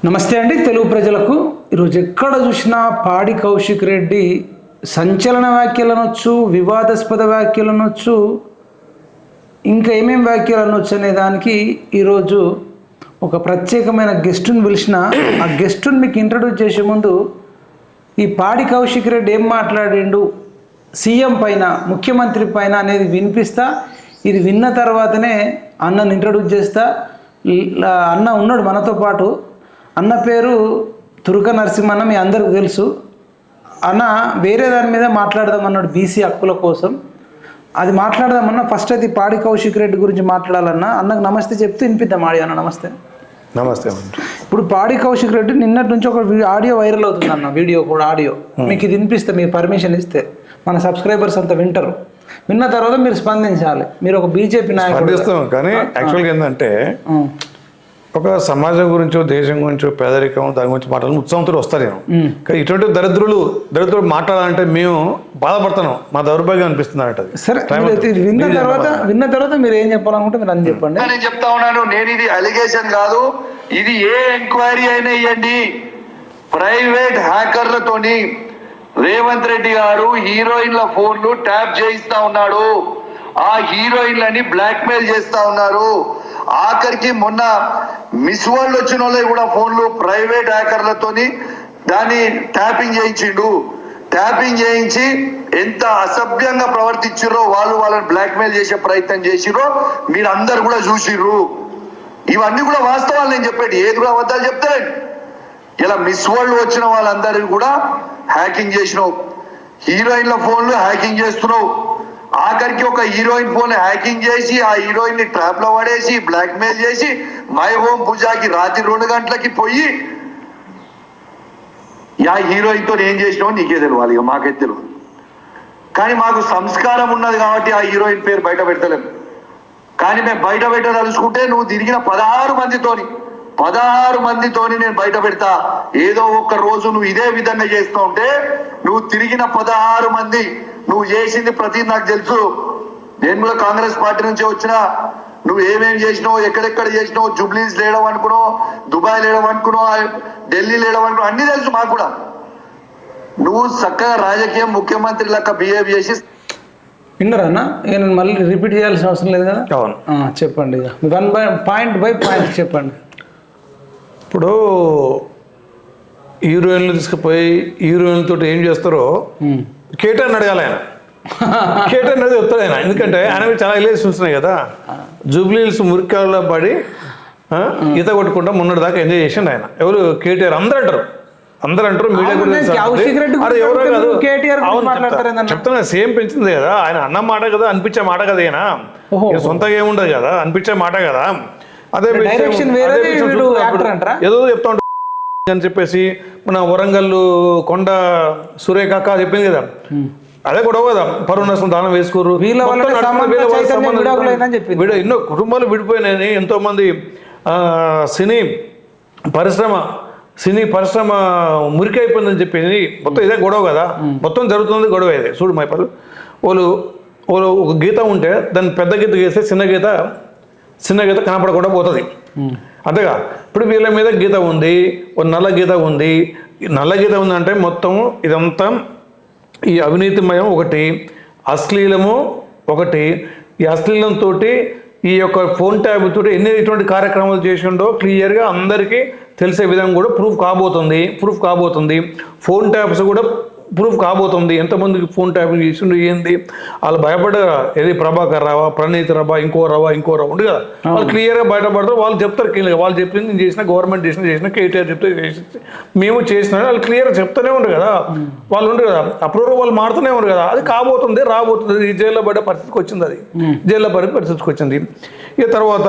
నమస్తే అండి తెలుగు ప్రజలకు. ఈరోజు ఎక్కడ చూసినా పాడి కౌశిక్ రెడ్డి సంచలన వ్యాఖ్యలు అనొచ్చు, వివాదాస్పద వ్యాఖ్యలు అనొచ్చు, ఇంకా ఏమేమి వ్యాఖ్యలు అనొచ్చు అనే దానికి ఈరోజు ఒక ప్రత్యేకమైన గెస్టుని పిలిచిన. ఆ గెస్టుని మీకు ఇంట్రడ్యూస్ చేసే ముందు ఈ పాడి కౌశిక్ రెడ్డి ఏం మాట్లాడిండు సీఎం పైన, ముఖ్యమంత్రి పైన అనేది వినిపిస్తా. ఇది విన్న తర్వాతనే అన్నను ఇంట్రడ్యూస్ చేస్తా. అన్న ఉన్నాడు మనతో పాటు. అన్న పేరు తురుక నరసింహన్న, మీ అందరికి తెలుసు. అన్న వేరే దాని మీద మాట్లాడదామన్నాడు, బీసీ హక్కుల కోసం. అది మాట్లాడదామన్నా ఫస్ట్ అది పాడి కౌశిక్ రెడ్డి గురించి మాట్లాడాలన్నా. అన్నకు నమస్తే చెప్తూ వినిపిద్దాం. ఆడియో అన్న నమస్తే. నమస్తే. ఇప్పుడు పాడి కౌశిక్ రెడ్డి నిన్నటి నుంచి ఒక ఆడియో వైరల్ అవుతుంది అన్న, వీడియో కూడా ఆడియో. మీకు ఇది వినిపిస్తే, మీరు పర్మిషన్ ఇస్తే మన సబ్స్క్రైబర్స్ అంతా వింటారు. విన్న తర్వాత మీరు స్పందించాలి. మీరు ఒక బీజేపీ నాయకుడు. కానీ యాక్చువల్గా ఏంటంటే ఒక సమాజం గురించో, దేశం గురించో, పేదరికం దాని గురించి మాట్లాడాలని ఉత్సాహంతో వస్తారు నేను. కానీ ఇటువంటి దరిద్రులు మాట్లాడాలంటే మేము బాధపడుతున్నాం, మా దౌర్భాగ్యం అనిపిస్తుంది అంటే. సరే, విన్న తర్వాత మీరు ఏం చెప్పాలనుకుంటే మీరు అని చెప్పండి. నేను చెప్తా ఉన్నాను, నేను ఇది అలిగేషన్ కాదు, ఇది ఏ ఎంక్వైరీ అయినా ఇవ్వండి. ప్రైవేట్ హ్యాకర్లతోని రేవంత్ రెడ్డి గారు హీరోయిన్ల ఫోన్లు ట్యాప్ చేయిస్తా ఉన్నాడు. ఆ హీరోయిన్లని బ్లాక్ మెయిల్ చేస్తా ఉన్నారు. ఆఖరికి మొన్న మిస్ వరల్డ్ వచ్చిన వాళ్ళకి కూడా ఫోన్లు ప్రైవేట్ హ్యాకర్లతోని దాన్ని ట్యాపింగ్ చేయించిండు. ట్యాపింగ్ చేయించి ఎంత అసభ్యంగా ప్రవర్తించిర్రో, వాళ్ళని బ్లాక్ మెయిల్ చేసే ప్రయత్నం చేసిర్రో మీరు అందరు కూడా చూసిర్రు. ఇవన్నీ కూడా వాస్తవాలు. నేను చెప్పేది ఏది కూడా అబద్ధాలు చెప్తారండి. ఇలా మిస్ వరల్డ్ వచ్చిన వాళ్ళందరికీ కూడా హ్యాకింగ్ చేసినావు, హీరోయిన్ల ఫోన్లు హ్యాకింగ్ చేస్తున్నావు. ఆఖరికి ఒక హీరోయిన్ ఫోన్ హ్యాకింగ్ చేసి ఆ హీరోయిన్ ని ట్రాప్ లో పడేసి బ్లాక్ మెయిల్ చేసి మై హోమ్ పూజాకి రాత్రి 2 గంటలకి పోయి ఆ హీరోయిన్ తో ఏం చేసినావు నీకే తెలియాలి, ఇక మాకే తెలియదు. కానీ మాకు సంస్కారం ఉన్నది కాబట్టి ఆ హీరోయిన్ పేరు బయట పెడతలేము. కానీ మేము బయట పెట్టదలుచుకుంటే నువ్వు తిరిగిన 16 మందితోని నేను బయట పెడతా. ఏదో ఒక్క రోజు నువ్వు ఇదే విధంగా చేస్తూ ఉంటే నువ్వు తిరిగిన 16 మంది నువ్వు చేసింది ప్రతి నాకు తెలుసు. నేను కూడా కాంగ్రెస్ పార్టీ నుంచి వచ్చినా. నువ్వు ఏమేమి చేసినావు, ఎక్కడెక్కడ చేసినావు, జూబ్లీస్ లేయడం అనుకున్నావు, దుబాయ్ లేయడం అనుకున్నావు, ఢిల్లీ లేయడం అనుకున్నావు, అన్ని తెలుసు మాకు కూడా. నువ్వు చక్కగా రాజకీయం ముఖ్యమంత్రి లెక్క బిహేవ్ చేసి విన్నారన్నా. నేను మళ్ళీ రిపీట్ చేయాల్సిన అవసరం లేదు కదా. చెప్పండి, పాయింట్ బై పాయింట్ చెప్పండి. ఇప్పుడు హీరోయిన్లు తీసుకుపోయి హీరోయిన్లతో ఏం చేస్తారో కేటీఆర్ని అడగాలి. ఆయన కేటీఆర్ అనేది చెప్తాడు ఆయన. ఎందుకంటే ఆయన చాలా ఎలిగేషన్స్ ఉన్నాయి కదా. జూబ్లీహిల్స్ మురికాల్లో పడి ఈత కొట్టుకుంటా మొన్నటి దాకా ఎంజాయ్ చేసిండు ఆయన. ఎవరు? కేటీఆర్. అందరూ అంటారు మీడియా గురించి. ఎవరో కాదు చెప్తున్నా, సేమ్ పెంచింది కదా ఆయన. అన్న మాట కదా, అనిపించే మాట కదా. ఆయన సొంతగా ఏముండదు కదా, అనిపించే మాట కదా. అదే ఏదో చెప్తా ఉంటాడు అని చెప్పేసి మన వరంగల్ కొండ సురేఖ చెప్పింది కదా, అదే గొడవ కదా. పరువు నష్టం దానం వేసుకోరు, ఎన్నో కుటుంబాలు విడిపోయినాయని, ఎంతో మంది సినీ పరిశ్రమ మురికైపోయిందని చెప్పి మొత్తం ఇదే గొడవ కదా. మొత్తం జరుగుతుంది గొడవ ఇది. చూడు మైపల్లి వాళ్ళు ఒక గీత ఉంటే దాన్ని పెద్ద గీత గీస్తే చిన్న గీత కనపడకుండా పోతుంది. అంతేగా ఇప్పుడు వీళ్ళ మీద గీత ఉంది, ఒక నల్ల గీత ఉంది. నల్ల గీత ఉందంటే మొత్తం ఇదంతా ఈ అవినీతిమయం ఒకటి, అశ్లీలము ఒకటి. ఈ అశ్లీలంతో ఈ యొక్క ఫోన్ ట్యాబ్ తోటి ఎన్ని ఇటువంటి కార్యక్రమాలు చేసిండో క్లియర్గా అందరికీ తెలిసే విధంగా కూడా ప్రూఫ్ కాబోతుంది. ఫోన్ ట్యాబ్స్ కూడా ప్రూఫ్ కాబోతుంది. ఎంతమందికి ఫోన్ ట్యాపింగ్ చేసిండు ఏంది. వాళ్ళు భయపడ్డారా? ఏది ప్రభాకర్ రావా, ప్రణీత్ రావా, ఇంకో రావా ఉంది కదా. వాళ్ళు క్లియర్గా బయటపడతారు. వాళ్ళు చెప్తారు, వాళ్ళు చెప్పింది నేను చేసిన, గవర్నమెంట్ చేసిన, కేటీఆర్ చెప్తే మేము చేసిన, వాళ్ళు క్లియర్గా చెప్తూనే ఉండరు కదా. వాళ్ళు ఉండరు కదా, అప్రూవల్ వాళ్ళు మారుతూనే ఉండరు కదా. అది కాబోతుంది, రాబోతుంది. ఈ జైల్లో పడే పరిస్థితికి వచ్చింది. అది జైల్లో పడే పరిస్థితికి వచ్చింది. ఇక తర్వాత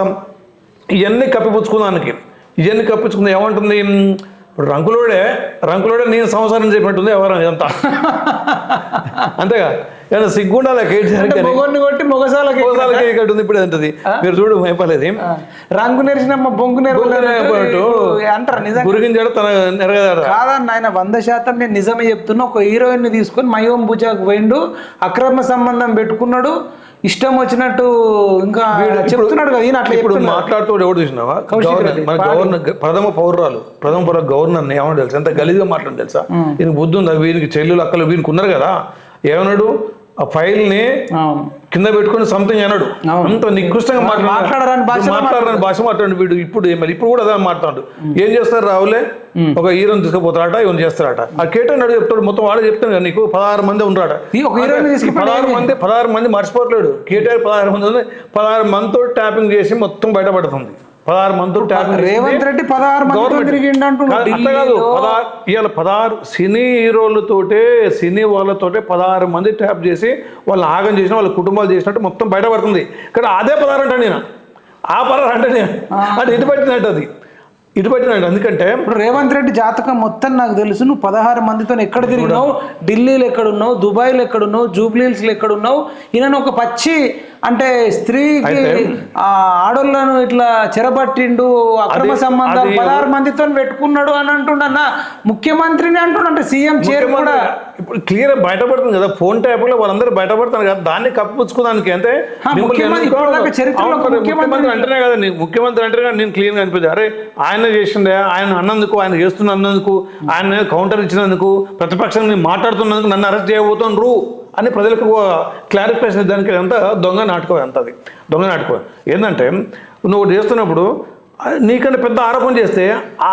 ఇవన్నీ కప్పించుకుంది ఏమంటుంది. ఇప్పుడు రంకులోడే నేను సంసారం చెప్పినట్టుంది ఎవరు ఇదంతా. అంతేగా, ఏమన్నా సిగ్గుండాలి కేటీఆర్ కొట్టి మొగసాలకి ఉంటుంది. ఇప్పుడు ఏంటది మీరు చూడు మైపలేదు రంగు నేర్చినమ్మ బొంగు అంటారు. నిజంగా గురిగించాడు తన నెరగదాడు కాదన్న. ఆయన 100% నేను నిజమే చెప్తున్నా. ఒక హీరోయిన్ ని తీసుకొని మయోం పూజాకు పోయిండు, అక్రమ సంబంధం పెట్టుకున్నాడు. ఇష్టం వచ్చినట్టు ఇంకా చెప్తున్నాడు కదా ఈయన అట్లా ఇప్పుడు చెప్తున్నాడు. మాట్లాడుతూ ఎవరు చూసినావా కౌశిక్ రెడ్డి, మన గవర్నర్ ప్రథమ పౌర గవర్నర్ ఏమన్నా తెలుసా? ఎంత గలీజ్గా మాట్లాడి తెలుసా? ఈయనకి బుద్ధి ఉందా? వీరికి చెల్లెలు అక్కలు వీరికి ఉన్నారు కదా, ఏమన్నాడు ఆ ఫైల్ ని కింద పెట్టుకుని సంథింగ్ అన్నాడు. అంత నికృష్టంగా మాట్లాడరాని భాష మాట్లాడు వీడు. ఇప్పుడు కూడా అదే మాట్లాడు. ఏం చేస్తారు రావులే, ఒక హీరోని తీసుకుపోతారట, ఇవన్నీ చేస్తారట. ఆ కేటన్ అడుగు చెప్తాడు, మొత్తం వాడు చెప్తాను కదా నీకు 16 మంది ఉన్నారట. 16 మంది మర్చిపోవట్లేడు. కేటీఆర్ 16 మంది ఉంది. 16 మందితో ట్యాపింగ్ చేసి మొత్తం బయటపడుతుంది. 16 మందితో ట్యాపింగ్. రేవంత్ రెడ్డి 16 మందితో తిరిగిండు అంటున్నాడు. కాదు, ఇవాళ 16 సినీ హీరోలతోటే, సినీ వాళ్ళతోటే 16 మంది ట్యాప్ చేసి వాళ్ళు ఆగం చేసిన, వాళ్ళ కుటుంబాలు చేసినట్టు మొత్తం బయటపడుతుంది. కానీ అదే 16 అంటే నేను ఆ 16 అంటే నేను అంటే ఇటు పెట్టినట్టు అది ఇటు పెట్టినట్టు. ఎందుకంటే ఇప్పుడు రేవంత్ రెడ్డి జాతకం మొత్తం నాకు తెలుసు. నువ్వు 16 మందితో ఎక్కడ తిరిగినావు, ఢిల్లీలో ఎక్కడున్నావు, దుబాయ్లో ఎక్కడున్నావు, జూబ్లీహిల్స్లో ఎక్కడున్నావు. ఈయన ఒక పచ్చి అంటే స్త్రీకి ఆడోళ్ళను ఇట్లా చెరబట్టిండు, అక్రమ సంబంధాలు 16 మందితో పెట్టుకున్నాడు అని అంటుండన్న. ముఖ్యమంత్రిని అంటుండ, అంటే సీఎం చైర్ కూడా ఇప్పుడు క్లియర్ బయటపడుతుంది కదా, ఫోన్ ట్యాప్ లో వాళ్ళందరూ బయటపడుతున్నారు కదా, దాన్ని కప్పుపుచ్చుకోవడానికి. అంటే ముఖ్యమంత్రి అంటేనే కదా, ముఖ్యమంత్రి అంటేనే నేను క్లీన్ గా అనిపించింది. అరే ఆయన చేసిండే, ఆయన అన్నందుకు, ఆయన చేస్తున్నందుకు, ఆయన కౌంటర్ ఇచ్చినందుకు, ప్రతిపక్షాన్ని మాట్లాడుతున్నందుకు నన్ను అరెస్ట్ చేయబోతుండ్రు అని ప్రజలకు క్లారిఫికేషన్. దానికి అంతా దొంగ నాటకం. ఎంత అది దొంగ నాటకం. ఏంటంటే నువ్వు చేస్తున్నప్పుడు నీకంటే పెద్ద ఆరోపణ చేస్తే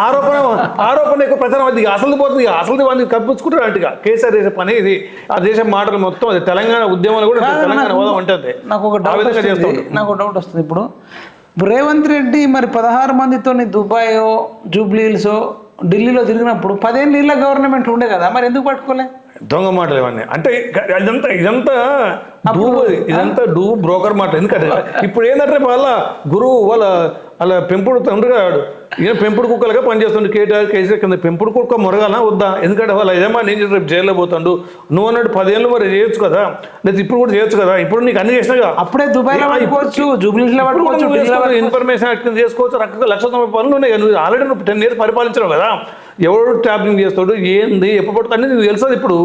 ఆరోపణ ఎక్కువ ప్రచారం అవుతుంది. అసలు పోతుంది, అసలు వాడిని కప్పించుకుంటారు అన్నట్టుగా. కేసీఆర్ చేసే పని ఇది. ఆ దేశం మాటలు మొత్తం అది. తెలంగాణ ఉద్యమాలు కూడా తెలంగాణ హోదా ఉంటుంది. నాకు ఒక డౌట్ వస్తుంది. ఇప్పుడు రేవంత్ రెడ్డి మరి 16 మందితో దుబాయో, జూబ్లీహిల్సో, ఢిల్లీలో తిరిగినప్పుడు 10 ఏళ్ళ గవర్నమెంట్ ఉండే కదా, మరి ఎందుకు పట్టుకోలే? దొంగ మాటలు ఇవన్నీ. అంటే ఇదంతా బ్రోకర్ మాట. ఎందుకంటే ఇప్పుడు ఏంటంటే వాళ్ళ గురువు వాళ్ళ పెంపుడు తండ్రిగా ఈయన పెంపుడు కుక్కలుగా పనిచేస్తుండే. కేసీఆర్ కింద పెంపుడు కుక్క మొరగాలా వద్దా? ఎందుకంటే వాళ్ళ యజమాని నేను రేపు జైల్లో పోతాడు. నువ్వు అన్నట్టు 10 ఏళ్ళు మరి చేయొచ్చు కదా, లేదా ఇప్పుడు కూడా చేయొచ్చు కదా. ఇప్పుడు నీకు అన్ని చేసినా కదా, అప్పుడే దుబాయ్లో పట్టుకోవచ్చు, జూబ్లీహిల్స్లో పట్టుకోవచ్చు, ఇన్ఫర్మేషన్ చేసుకోవచ్చు. 1,90,000 పనులు ఉన్నాయి. నువ్వు ఆల్రెడీ నువ్వు 10 years పరిపాలించడం కదా. ఎవడు ట్యాపింగ్ చేస్తాడు, ఏంది, ఎప్పుడు పడుతుంది నీకు తెలుసు. ఇప్పుడు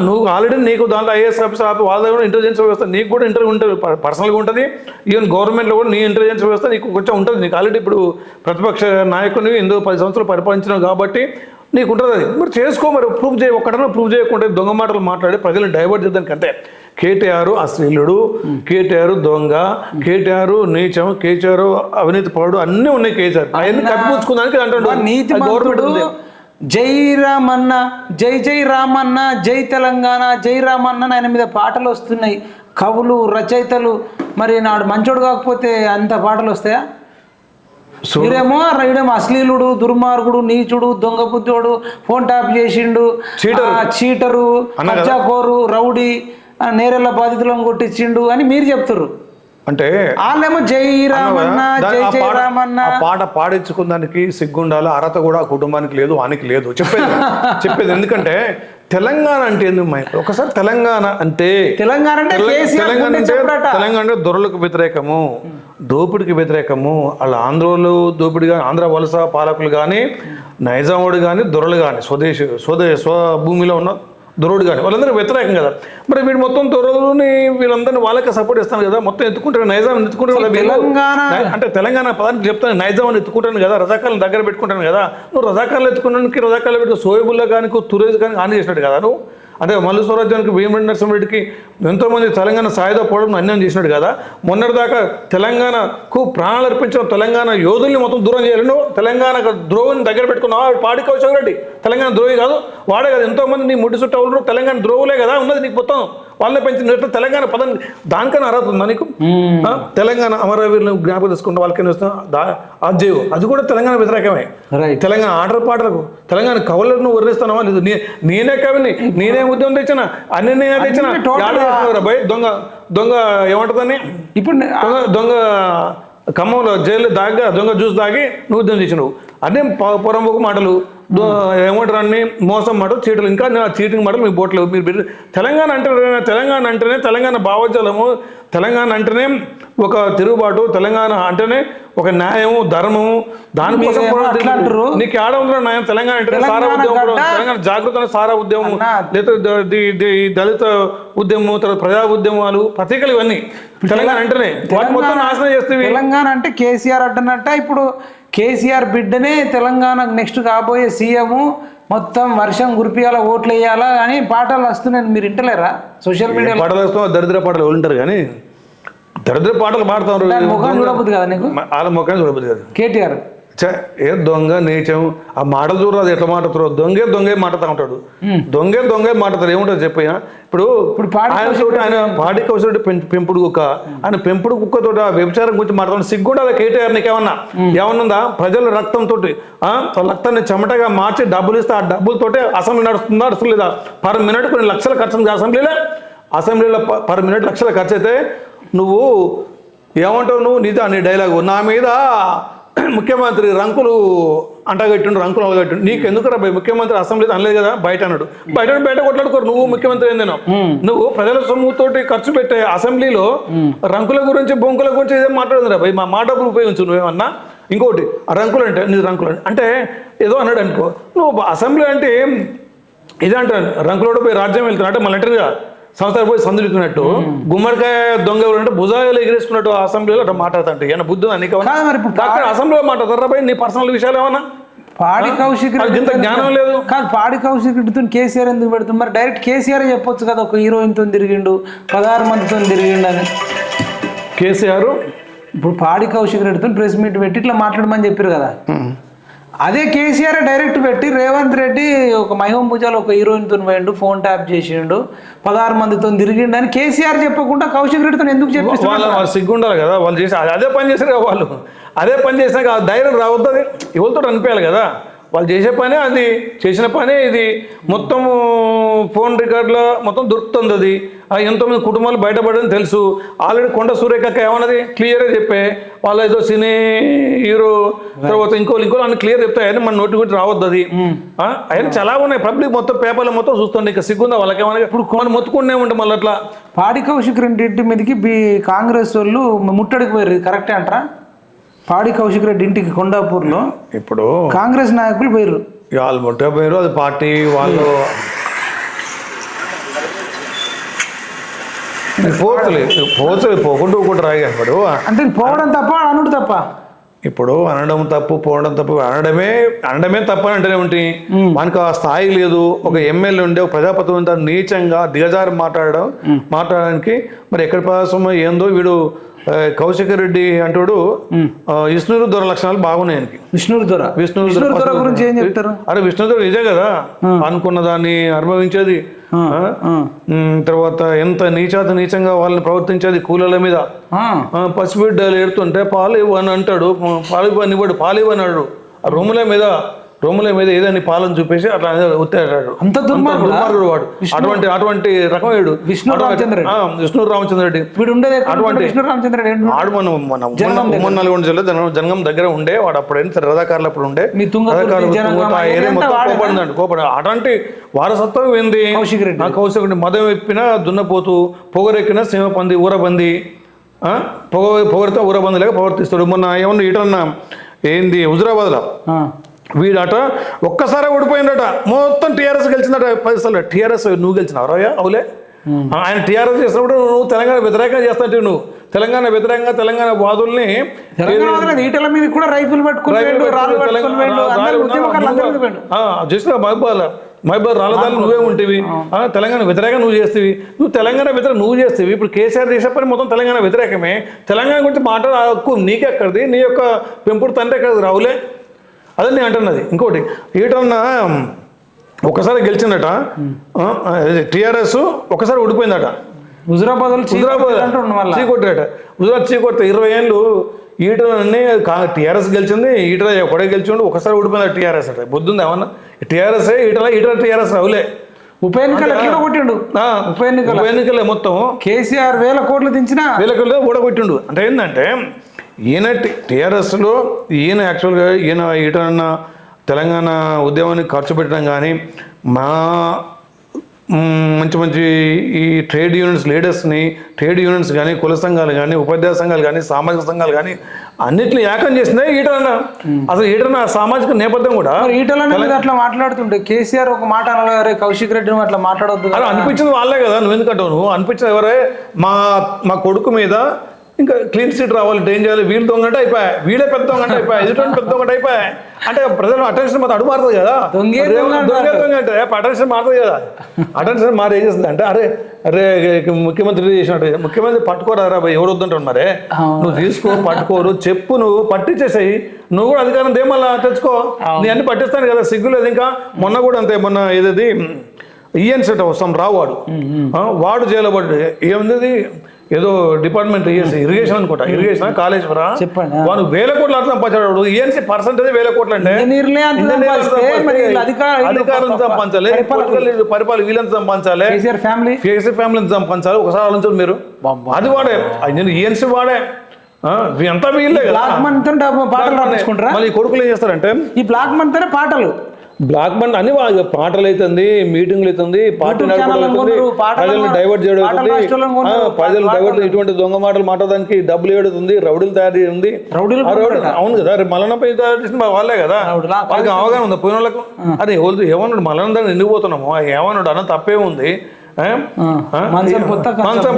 నువ్వు ఆల్రెడీ నీకు దాంట్లో ఐఏఎస్ ఆఫీసర్ వాళ్ళ దగ్గర ఇంటెలిజెన్స్ వ్యవస్థ నీకు కూడా ఇంటర్వ్యూ ఉంటుంది, పర్సనల్గా ఉంటుంది. ఈవెన్ గవర్నమెంట్లో కూడా నీ ఇంటెలిజెన్స్ వ్యవస్థ నీకు కొంచెం ఉంటుంది. నీకు ఆల్రెడీ ఇప్పుడు ప్రతిపక్ష నాయకుని ఎందుకు 10 సంవత్సరాలు పరిపాలించినావు కాబట్టి నీకు ఉంటుంది. అది మరి చేసుకో. మరి ప్రూవ్ చేయ, ఒక్కటన్నా ప్రూవ్ చేయకుండా దొంగ మాటలు మాట్లాడి ప్రజలను డైవర్ట్ చేద్దానికి. అంతే. కేటీఆర్ అశ్లీలుడు, కేటీఆర్ దొంగ, కేటీఆర్ నీచం, కేటీఆర్ అవినీతి పరుడు అన్నీ ఉన్నాయి. కేసీఆర్ అవన్నీ కప్పిపుచ్చుకోవడానికి అంటాడు నీతి గవర్నమెంట్. జై రామన్న, జై జై రామన్న, జై తెలంగాణ, జై రామన్న. ఆయన మీద పాటలు వస్తున్నాయి, కవులు, రచయితలు. మరి నాడు మంచోడు కాకపోతే అంత పాటలు వస్తాయా? మీరేమో అశ్లీలుడు, దుర్మార్గుడు, నీచుడు, దొంగ బుద్ధోడు, ఫోన్ ట్యాప్ చేసిండు, చీటరు, కబ్జాకోరు, రౌడీ, నేరెళ్ళ బాధితులను కొట్టించిండు అని మీరు చెప్తారు. అంటే వాళ్ళేమో జై రామన్న, జై జై రామన్న. పాట పాడించుకోవడానికి సిగ్గుండాలి, అర్హత కూడా కుటుంబానికి లేదు, వానికి లేదు. చెప్పేది ఎందుకంటే తెలంగాణ అంటే ఏంది? ఒకసారి తెలంగాణ అంటే దొరలకు వ్యతిరేకము, దోపిడికి వ్యతిరేకము. వాళ్ళ ఆంధ్రోలు దోపిడి కానీ, ఆంధ్ర వలస పాలకులు కానీ, నైజాముడు కానీ, దొరలు కానీ, స్వభూమిలో ఉన్న దొరుడు కానీ వాళ్ళందరూ వ్యతిరేకం కదా. మరి వీడు మొత్తం దొరలుని వీళ్ళందరినీ వాళ్ళకే సపోర్ట్ ఇస్తాను కదా. మొత్తం ఎత్తుకుంటారు, నైజాం ఎత్తుకుంటారు. అంటే తెలంగాణ పదానికి చెప్తాను, నైజాం ఎత్తుకుంటాను కదా, రజాకాలను దగ్గర పెట్టుకుంటాను కదా. నువ్వు రజాకాలు ఎత్తుకున్నానికి రజాకాలు పెట్టుకు సోయబుల్లా కానీ, తురేజ్ కానీ హాని చేసినట్టు కదా నువ్వు. అంటే మల్లు స్వరాజ్యానికి, భీమరెడ్డి నరసింహారెడ్డికి ఎంతోమంది తెలంగాణ సాయుధ పోవడం అన్యాయం చేసినాడు కదా. మొన్నటిదాకా తెలంగాణకు ప్రాణాలు అర్పించిన తెలంగాణ యోధుల్ని మొత్తం దూరం చేయాలి. నువ్వు తెలంగాణ ద్రోహుని దగ్గర పెట్టుకున్నావు. పాడి కౌశిక్ రెడ్డి తెలంగాణ ద్రోహి కాదు, వాడే కదా. ఎంతోమంది నీ ముడి చుట్టూ తెలంగాణ ద్రోహులే కదా ఉన్నది నీకు మొత్తం. వాళ్ళని పెంచిన తెలంగాణ పదం దానికన్నా అర్హత ఉందా నీకు? తెలంగాణ అమరవీరులను జ్ఞాపకం తీసుకుంటే వాళ్ళకైనా వస్తున్నా అజేవు, అది కూడా తెలంగాణ వ్యతిరేకమే. తెలంగాణ ఆటల పాటలకు తెలంగాణ కవులను వర్ణిస్తున్నావా? లేదు, నేనే కవిని, నేనే ఉద్యమం తెచ్చిన, అన్ని నేనే తెచ్చిన. భయ్ దొంగ ఏమంటుందని ఇప్పుడు దొంగ ఖమ్మంలో జైలు దొంగ జ్యూస్ తాగి నువ్వు ఉద్యమం చేసినావు. అన్నీ పొరంబోకు మాటలు. ఏమంటారు అన్ని మోసం మాటలు చీటలు ఇంకా చీటింగ్ మాటలు మీ బోట్లు మీరు తెలంగాణ అంటేనే తెలంగాణ భావజాలము, తెలంగాణ అంటేనే ఒక తిరుగుబాటు, తెలంగాణ అంటేనే ఒక న్యాయము ధర్మము, దానికోసం నీకు ఆడ ఉందా న్యాయం? తెలంగాణ అంటే సారా ఉద్యమం, తెలంగాణ జాగృత సారా ఉద్యమం, లేదా దళిత ఉద్యమం, తర్వాత ప్రజా ఉద్యమాలు, పత్రికలు, ఇవన్నీ తెలంగాణ అంటేనే వాటి మొత్తం నాశనం చేస్తే. తెలంగాణ అంటే కేసీఆర్ అడ్డనట్ట. ఇప్పుడు కేసీఆర్ బిడ్డనే తెలంగాణ నెక్స్ట్ కాబోయే సీఎం, మొత్తం వర్షం కురిపియాలా, ఓట్లు వేయాలా అని పాటలు వస్తున్నాయి. మీరు వింటలేరా సోషల్ మీడియా పాటలు వస్తున్నా? దరిద్ర పాటలు ఉంటారు కానీ దరిద్ర పాటలు పాడతారు. ముఖం చూడబుద్ది కదా నీకు? వాళ్ళ ముఖం చూడబుద్ది కదా. కేటీఆర్ ఏ దొంగ నీచం ఆ మాటలు చూడరాదు, ఎట్లా మాట్లాడుతారు? దొంగే మాట్లాడుతూ ఉంటాడు. దొంగే మాట్లాడతారు. ఏముంటుంది చెప్పిన ఇప్పుడు ఆయన పాడి కౌశల్ పెంపుడు కుక్క, ఆయన పెంపుడు కుక్కతో వ్యభిచారం గురించి మాట్లాడుతున్న సిగ్గుండాలి కేటీఆర్. నీకు ఏమన్నా ప్రజల రక్తంతో రక్తాన్ని చెమటగా మార్చి డబ్బులు ఇస్తే ఆ డబ్బులతోటే అసెంబ్లీ నడుస్తుందా? పర్ మినిట్ కొన్ని లక్షల ఖర్చు అసెంబ్లీలో పర్ మినిట్ లక్షల ఖర్చు అయితే నువ్వు ఏమంటావు? నువ్వు నీ డైలాగు నా మీద ముఖ్యమంత్రి రంకులు అంటగట్టిండు, రంకులు అలగట్టిండు. నీకు ఎందుకు రా ముఖ్యమంత్రి అసెంబ్లీ అనలేదు కదా, బయట బయట కొట్లాడుకోరు. నువ్వు ముఖ్యమంత్రి ఏందేనో, నువ్వు ప్రజల సొమ్ముతోటి ఖర్చు పెట్టే అసెంబ్లీలో రంకుల గురించి బొంకుల గురించి ఏదో మాట్లాడింది రా భయ్, మా డబ్బులు ఉపయోగించు నువ్వేమన్నా. ఇంకోటి ఆ రంకులు అంటే నీ రంకులు అంటే ఏదో అన్నాడు అనుకో. నువ్వు అసెంబ్లీ అంటే ఇదే అంటాను, రంకులోడు పోయి రాజ్యం వెళ్తున్నా అంటే మళ్ళీ అంటారుగా సంస్థలు పోయి సందులుకున్నట్టు, గుమ్మడికాయ దొంగ అంటే భుజాలు ఎగిరేసుకున్నట్టు అసెంబ్లీలో అట్లా మాట్లాడుతుంటే ఏమన్నా బుద్ధి అని అసెంబ్లీలో మాట్లాడతారా భయ్? నీ పర్సనల్ విషయాలు ఏమన్నా? పాడి కౌశిక్ ఇంత జ్ఞానం లేదు కాదు. పాడి కౌశిక్ రెడ్డితో కేసీఆర్ ఎందుకు పెడుతుంది? మరి డైరెక్ట్ కేసీఆర్ చెప్పొచ్చు కదా, ఒక హీరోయిన్తో తిరిగిండు, 16 మందితో తిరిగిండు అని. కేసీఆర్ ఇప్పుడు పాడి కౌశిక్ రెడ్డితో ప్రెస్ మీట్ పెట్టి ఇట్లా మాట్లాడమని చెప్పారు కదా, అదే కేసీఆర్ డైరెక్ట్ పెట్టి రేవంత్ రెడ్డి ఒక మహిమం పూజాలో ఒక హీరోయిన్తో పోయిండు, ఫోన్ ట్యాప్ చేసిండు, 16 మందితో తిరిగిండు అని కేసీఆర్ చెప్పకుండా కౌశిక్ రెడ్డితో ఎందుకు చెప్పిస్తారు? వాళ్ళు సిగ్గుండాలి కదా, వాళ్ళు చేసి అదే పని చేశారు కదా, వాళ్ళు అదే పని చేసినాక ధైర్యం రావద్దు, ఎవరితో అనిపించాలి కదా. వాళ్ళు చేసే పనే అది, చేసిన పనే ఇది, మొత్తము ఫోన్ రికార్డులో మొత్తం దొరుకుతుంది. అది ఎంతోమంది కుటుంబాలు బయటపడని తెలుసు. ఆల్రెడీ కొండ సూర్యకక్క ఏమన్నది క్లియర్గా చెప్పే, వాళ్ళ ఏదో సినీ హీరో తర్వాత ఇంకోళ్ళు అన్ని క్లియర్ చెప్తాయి. అయినా మన నోటిఫికేషన్ రావద్దు. అది అయినా చాలా ఉన్నాయి, పబ్లిక్ మొత్తం పేపర్లో మొత్తం చూస్తుండే. ఇక సిగ్గుందా వాళ్ళకి ఏమన్నా? ఇప్పుడు మనం మొత్తుకుంటూనే ఉంటాం. మళ్ళీ అట్లా పాడి కౌశిక్ రెడ్డి మీదకి కాంగ్రెస్ వాళ్ళు ముట్టడికి పోయారు, కరెక్టే అంటారా? పాడి కౌశిక్ రెడ్డి ఇంటికి కొండాపూర్లో ఇప్పుడు కాంగ్రెస్ నాయకులు పోయారు, వాళ్ళు ముట్ట పోయారు. అది పార్టీ వాళ్ళు పోకుండా రాగా ఇప్పుడు అంటే పోవడం తప్ప అనుడు తప్ప. ఇప్పుడు అనడం తప్పు, పోవడం తప్పు. అనడమే తప్ప అంటేనే ఉంటే మనకు ఆ స్థాయి లేదు. ఒక ఎమ్మెల్యే ఉండే ఒక ప్రజాప్రతినిధి నీచంగా దిగజారి మాట్లాడడానికి మరి ఎక్కడ ప్రయాసం ఏందో. వీడు కౌశిక్ రెడ్డి అంటాడు విష్ణురు దొర లక్షణాలు బాగున్నాయి ఆయనకి. విష్ణురు దొర గురించి ఏం చెప్తారు? అరే విష్ణు దొర ఇదే కదా అనుకున్న దాన్ని అనుభవించేది, తర్వాత ఎంత నీచంగా వాళ్ళని ప్రవర్తించేది. కూలీల మీద పసిబిడ్డలు ఏడుతుంటే పాలు ఇవ్వని అంటాడు, పాలు ఇవ్వన్నాడు. ఆ రొమ్ముల మీద ఏదని పాలను చూపేసి అట్లా ఉత్తాడు. అంత దుర్మార్గుడు వాడు. అటువంటి రకం వీడు విష్ణు రామచంద్ర రెడ్డి. ఆడు మన నల్గొండ జిల్లా జనగం దగ్గర ఉండే వాడు. అప్పుడు రథాకారులు అప్పుడు ఉండే కోపడి అటువంటి వారసత్వం ఏంది? కౌశిక్ రెడ్డి మదం ఎప్పిన దున్నపోతు, పొగరెక్కిన సింహపంది, ఊరబంది, పొగరితో ఊరబంది లేక ప్రవర్తిస్తాడు. మొన్న ఏమన్నా ఇటన్నా ఏంది హుజురాబాద్లో వీడట ఒక్కసారి ఓడిపోయిందట, మొత్తం టీఆర్ఎస్ గెలిచిందట 10 సార్లు. టీఆర్ఎస్ నువ్వు గెలిచినావు రాయా? అవులే. ఆయన టీఆర్ఎస్ చేసినప్పుడు నువ్వు తెలంగాణ వ్యతిరేకంగా చేస్తాంటే, నువ్వు తెలంగాణ వ్యతిరేకంగా తెలంగాణ వాదుల్ని ఈటల మీద కూడా రైఫిల్ చేసిన మహబూబ్ రాళ్ళదాలు నువ్వే ఉంటేవి. తెలంగాణ వ్యతిరేకంగా నువ్వు చేస్తేవి. తెలంగాణ వ్యతిరేకం నువ్వు చేస్తేవి. ఇప్పుడు కేసీఆర్ చేసే పని మొత్తం తెలంగాణ వ్యతిరేకమే. తెలంగాణ గురించి మాట్లాడే హక్కు నీకెక్కడిది? నీ యొక్క పెంపుడు తండ్రి ఎక్కడిది? రావులే. అదే నేను అంటున్నది. ఇంకోటి ఈటన్నా ఒకసారి గెలిచిందట, టీఆర్ఎస్ ఒకసారి ఓడిపోయిందట. హుజురాబాద్ చీకొట్టారట. హుజురాబాద్ చీకొడితే 20 ఏళ్ళు ఈటలన్నీ టీఆర్ఎస్ గెలిచింది. ఈటల ఒకటే గెలిచిండు, ఒకసారి ఓడిపోయింది టీఆర్ఎస్ అట. బుద్ధుంది ఏమన్నా? టీఆర్ఎస్ ఈటల టీఆర్ఎస్ రావులే. ఉప ఎన్నికలే మొత్తం కేసీఆర్ 1000 కోట్లు దించిన 1000 కోట్లు ఓడగొట్టిండు. అంటే ఏంటంటే ఈయన టీఆర్ఎస్లో ఈయన యాక్చువల్గా ఈటలన్న తెలంగాణ ఉద్యమానికి ఖర్చు పెట్టడం కానీ మా మంచి మంచి ఈ ట్రేడ్ యూనియన్స్ లీడర్స్ని, ట్రేడ్ యూనియన్స్ కానీ, కుల సంఘాలు కానీ, ఉపాధ్యాయ సంఘాలు కానీ, సామాజిక సంఘాలు కానీ అన్నింటిని ఏకం చేసిందే ఈటలన్న. అసలు ఈటలన్న సామాజిక నేపథ్యం కూడా ఈటలన్న అట్లా మాట్లాడుతుంటే కేసీఆర్ ఒక మాట అనగారే కౌశిక్ రెడ్డిని అట్లా మాట్లాడొద్దు అలా అనిపించింది వాళ్ళే కదా. నువ్వు ఎందుకంటావు? నువ్వు అనిపించింది ఎవరే? మా కొడుకు మీద ఇంకా క్లీన్ సీట్ రావాలి, ఏం చేయాలి, వీళ్ళు దొంగంటే అయిపోయాయి, వీళ్ళే పెద్ద దొంగంటే అయిపోయాయి, ఎదుటి పెద్ద దొంగంటే అయిపోయాయి అంటే ప్రజలు అటెన్షన్ మాత్రం అడుగు మారుతుంది కదా. దొంగ అంటే అటెన్షన్ మారుతుంది కదా. అటెన్షన్ మారి ఏం చేస్తుంది అంటే అరే అరే ముఖ్యమంత్రి చేసినట్టు, ముఖ్యమంత్రి పట్టుకోరా ఎవరు వద్దంటారు మరే, నువ్వు తీసుకో, పట్టుకోరు, చెప్పు, నువ్వు పట్టించేసాయి, నువ్వు కూడా అధికారం దేమల్లా తెచ్చుకో, నీ అన్ని పట్టిస్తాను కదా, సిగ్గులేదు. ఇంకా మొన్న కూడా అంతే, మొన్న ఏదది ఈఎన్ సెట్ వస్తాం రావు వాడు జైలు పడ్డాడు. ఏముంది ఏదో డిపార్ట్మెంట్ ఇరిగేషన్ అనుకుంటా, ఇరిగేషన్ కాళేశ్వరా, వాడు 1000 కోట్లు అర్థం సంపాదించాడు. ఈఎన్సీ పర్సెంటేజ్ 1000 కోట్లు అంటే అధికారం సంపాదించాలి, పరిపాలన వీళ్ళని సంపాదించాలి, ఫ్యామిలీని సంపాదించాలి. ఒకసారి ఆలోచించారు మీరు. అది వాడే ఈఎన్సీ వాడే అంతా వీళ్ళే కదా. మళ్ళీ కొడుకులు ఏం చేస్తారంటే ఈ బ్లాక్ మనీ పాటలు, బ్లాక్ మనీ అన్ని పాటలు అవుతుంది, మీటింగ్లు అవుతుంది, పార్టీ ప్రజలను డైవర్ట్ చేయడం అవుతుంది, ప్రజలు డైవర్ట్, ఇటువంటి దొంగ మాటలు మాట్లాడడానికి డబ్బులు ఏడుతుంది, రౌడీలు తయారీ ఉంది. అవును కదా, మల్లన్నపై తయారు చేసిన వాళ్ళే కదా, వాళ్ళకి అవగాహన ఉంది. పోయిన వాళ్ళకు అదే ఏమన్నాడు మల్లన్న దాన్ని ఎందుకు పోతున్నాము, ఏమన్నాడు అన్న తప్పే ఉంది. మంచం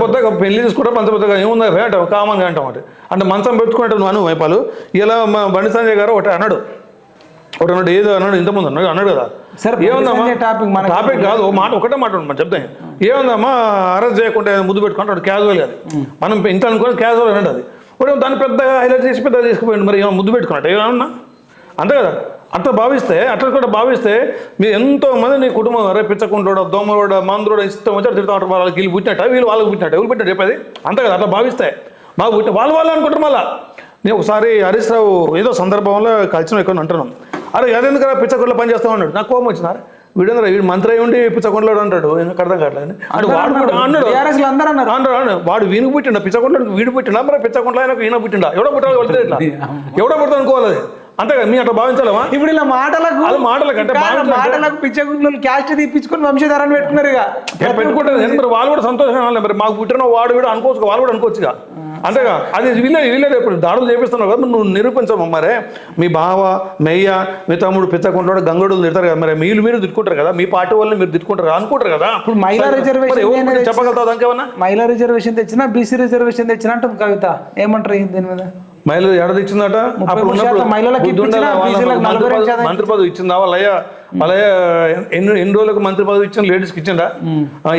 పొత్త పెళ్లి తీసుకుంటే మంచం పొత్త ఏముందా అంటాం, కామన్గా అంటాం. అంటే మంచం పెట్టుకుంటే నువ్వు వైపాలు ఇలా బండి సంజయ్ గారు ఒకటి అన్నాడు ఏదో అన్నాడు, ఇంతకుముందు అన్నాడు కదా. ఏముందమ్మా టాపిక్ కాదు, ఒకటే మాట మనం చెప్తాను. ఏముందమ్మా అరెస్ట్ చేయకుండా ముద్దు పెట్టుకుంటాడు, క్యాజువల్ అది మనం ఇంత అనుకోని క్యాజువల్ అన్నాడు. అది దాన్ని పెద్దగా హైలైట్ చేసి పెద్దగా తీసుకుపోయింది. మరి ఏమో ముద్దు పెట్టుకున్నట్టు ఏమన్నా అంతే కదా. అట్లా కూడా భావిస్తే మీరు ఎంతో మంది నీ కుటుంబం పిచ్చకుంటాడు, దోమలోడ, మందులోడ, ఇష్టం వచ్చాడు తిడతా ఉంటారు. వాళ్ళకి వీళ్ళు పుట్టినట్ట, వీళ్ళు వాళ్ళకి పుట్టినట్టు, ఎవరు పెట్టినట్టు చెప్పేది అంతే కదా. అట్లా భావిస్తే మాకు పుట్టిన వాళ్ళు అనుకుంటారు. మళ్ళీ నేను ఒకసారి హరీష్ రావు ఏదో సందర్భంలో కలిసిన ఎక్కువ అంటున్నాం, అరే అదెందుకు పిచ్చకొండలో పని చేస్తావు అన్నాడు. నాకు కోపం వచ్చినారు, వీడు మంత్రి అయి ఉండి పిచ్చకొండలో అంటాడు, ఎందుకు అర్థం కావట్లేదు అంటే వాడు కూడా అన్నాడు. వాడు వీనికి పుట్టిండా పిచ్చకొండలో, వీడు పుట్టిండా, మరి పిచ్చకొండలో ఆయనకు ఈయన పుట్టిండా, ఎవడో పుట్టాలి పడితే ఇట్లా ఎవడో పుడతా అనుకోవాలి. అంతే కదా, మీ అట్లా భావించాలమా? ఇప్పుడు ఇలా మాటలకు పిచ్చగుండ్లు క్యాస్ట్ తీపించుకొని వంశధారాన్ని పెట్టుకున్నారు. పెట్టుకుంటారు వాళ్ళు కూడా సంతోషంగా. మరి మాకు పుట్టిన వాడు వీడు అనుకోవచ్చు, వాళ్ళు కూడా అనుకోవచ్చుగా. అంతేగా, అది వీళ్ళే ఇప్పుడు దాడులు చేపిస్తున్నావు కదా, నువ్వు నిరూపించవు. మరే మీ బావ, మెయ్య, మీ తమ్ముడు పిచ్చకుంటాడు, గంగడు తిడతారు కదా, మరి మీరు తిట్టుకుంటారు కదా, మీ పార్టీ వాళ్ళని మీరు తిట్టుకుంటారు అనుకుంటారు కదా. ఇప్పుడు మహిళా రిజర్వేషన్ చెప్పగలుగుతావు దానికేమన్నా? మహిళా రిజర్వేషన్ తెచ్చినా, బీసీ రిజర్వేషన్ తెచ్చినా అంటుంది కవిత. ఏమంటారు దీని మీద? మహిళలు ఎడదిచ్చిందట, మంత్రి పదవి ఇచ్చిందా వాళ్ళయ్య? ఎన్ని రోజులకు మంత్రి పదవి ఇచ్చిన లేడీస్కి ఇచ్చిందా?